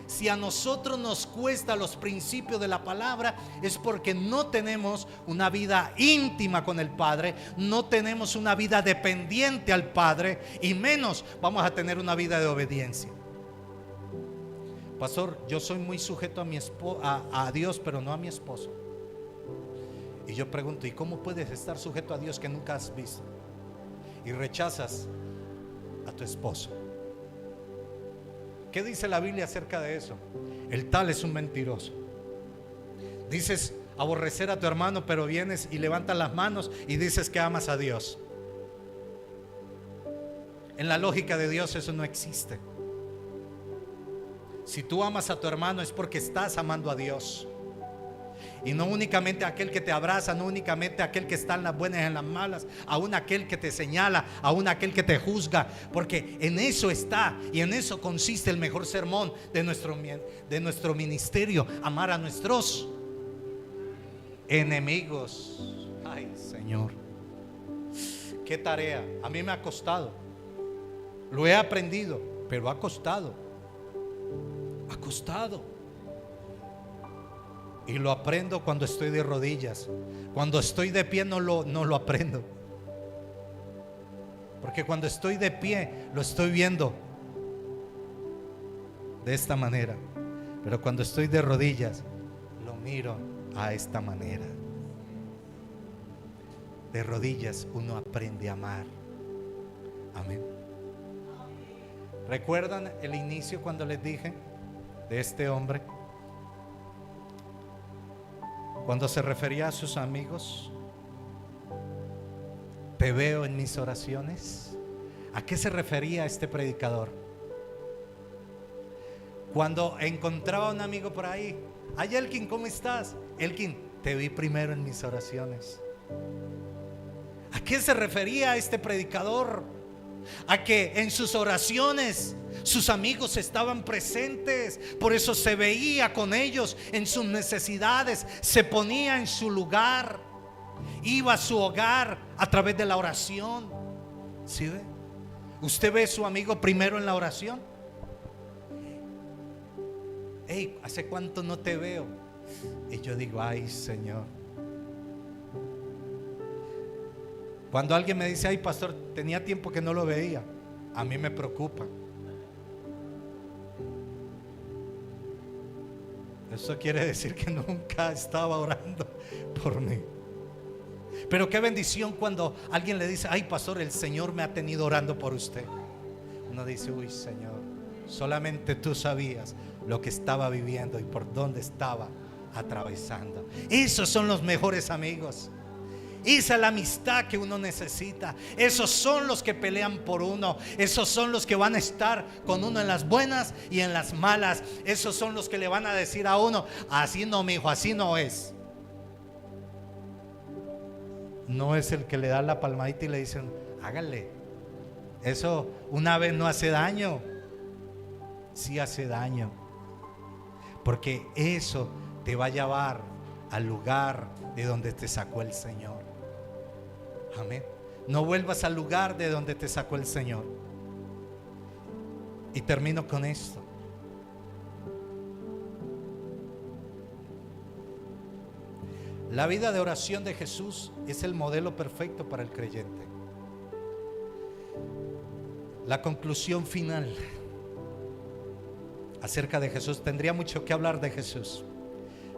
Si a nosotros nos cuesta los principios de la palabra, es porque no tenemos una vida íntima con el Padre, no tenemos una vida dependiente al Padre, y menos vamos a tener una vida de obediencia. Pastor, yo soy muy sujeto a Dios, pero no a mi esposo. Y yo pregunto: ¿y cómo puedes estar sujeto a Dios que nunca has visto? Y rechazas a tu esposo. ¿Qué dice la Biblia acerca de eso? El tal es un mentiroso. Dices aborrecer a tu hermano, pero vienes y levantas las manos y dices que amas a Dios. En la lógica de Dios eso no existe. Si tú amas a tu hermano es porque estás amando a Dios. Y no únicamente aquel que te abraza, no únicamente aquel que está en las buenas y en las malas, aún aquel que te señala, aún aquel que te juzga, porque en eso está y en eso consiste el mejor sermón de nuestro ministerio: amar a nuestros enemigos. Ay, Señor, qué tarea. A mí me ha costado, lo he aprendido, pero ha costado. Ha costado. Y lo aprendo cuando estoy de rodillas. Cuando estoy de pie no lo aprendo. Porque cuando estoy de pie lo estoy viendo de esta manera. Pero cuando estoy de rodillas lo miro a esta manera. De rodillas uno aprende a amar. Amén. ¿Recuerdan el inicio cuando les dije de este hombre? Cuando se refería a sus amigos: te veo en mis oraciones. ¿A qué se refería este predicador? Cuando encontraba a un amigo por ahí: ay, Elkin, ¿cómo estás? Elkin, te vi primero en mis oraciones. ¿A qué se refería este predicador? A que en sus oraciones sus amigos estaban presentes. Por eso se veía con ellos en sus necesidades, se ponía en su lugar, iba a su hogar a través de la oración. ¿Sí ve? ¿Usted ve a su amigo primero en la oración? Hey, ¿hace cuánto no te veo? Y yo digo: ay, Señor. Cuando alguien me dice: ay, pastor, tenía tiempo que no lo veía, a mí me preocupa. Eso quiere decir que nunca estaba orando por mí. Pero qué bendición cuando alguien le dice: ay, pastor, el Señor me ha tenido orando por usted. Uno dice: uy, Señor, solamente tú sabías lo que estaba viviendo y por dónde estaba atravesando. Esos son los mejores amigos. Esa es la amistad que uno necesita. Esos son los que pelean por uno. Esos son los que van a estar con uno en las buenas y en las malas. Esos son los que le van a decir a uno: así no, mi hijo, así no es. No es el que le da la palmadita y le dicen: hágale. Eso una vez no hace daño. Sí hace daño. Porque eso te va a llevar al lugar de donde te sacó el Señor. Amén. No vuelvas al lugar de donde te sacó el Señor. Y termino con esto. La vida de oración de Jesús es el modelo perfecto para el creyente. La conclusión final acerca de Jesús. Tendría mucho que hablar de Jesús,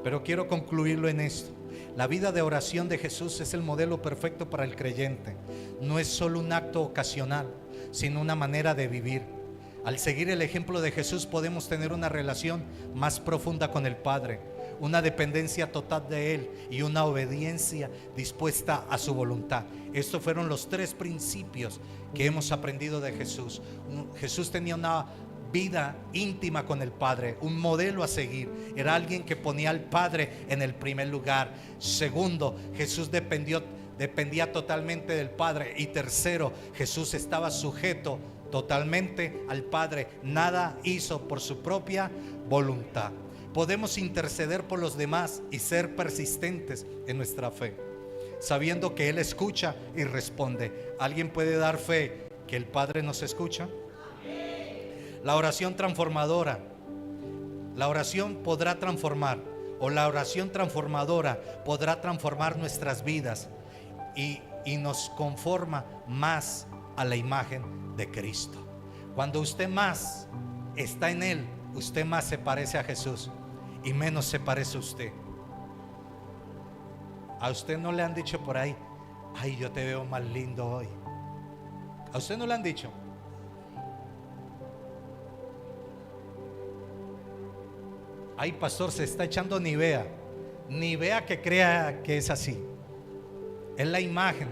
pero quiero concluirlo en esto. La vida de oración de Jesús es el modelo perfecto para el creyente. No es solo un acto ocasional, sino una manera de vivir. Al seguir el ejemplo de Jesús podemos tener una relación más profunda con el Padre, una dependencia total de Él y una obediencia dispuesta a su voluntad. Estos fueron los tres principios que hemos aprendido de Jesús. Jesús tenía una vida íntima con el Padre, un modelo a seguir. Era alguien que ponía al Padre en el primer lugar. Segundo, Jesús dependía totalmente del Padre. Y tercero, Jesús estaba sujeto totalmente al Padre. Nada hizo por su propia voluntad. Podemos interceder por los demás y ser persistentes en nuestra fe, sabiendo que Él escucha y responde. ¿Alguien puede dar fe que el Padre nos escucha? La oración transformadora. La oración podrá transformar, o la oración transformadora podrá transformar nuestras vidas y nos conforma más a la imagen de Cristo. Cuando usted más está en Él, usted más se parece a Jesús y menos se parece a usted. A usted no le han dicho por ahí: ay, yo te veo más lindo hoy. A usted no le han dicho: ay, pastor, se está echando Nivea. Nivea que crea que es así. Es la imagen,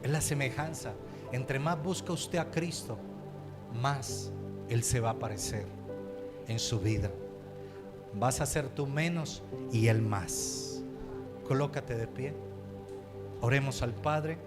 es la semejanza. Entre más busca usted a Cristo, más Él se va a aparecer en su vida. Vas a ser tú menos y Él más. Colócate de pie. Oremos al Padre.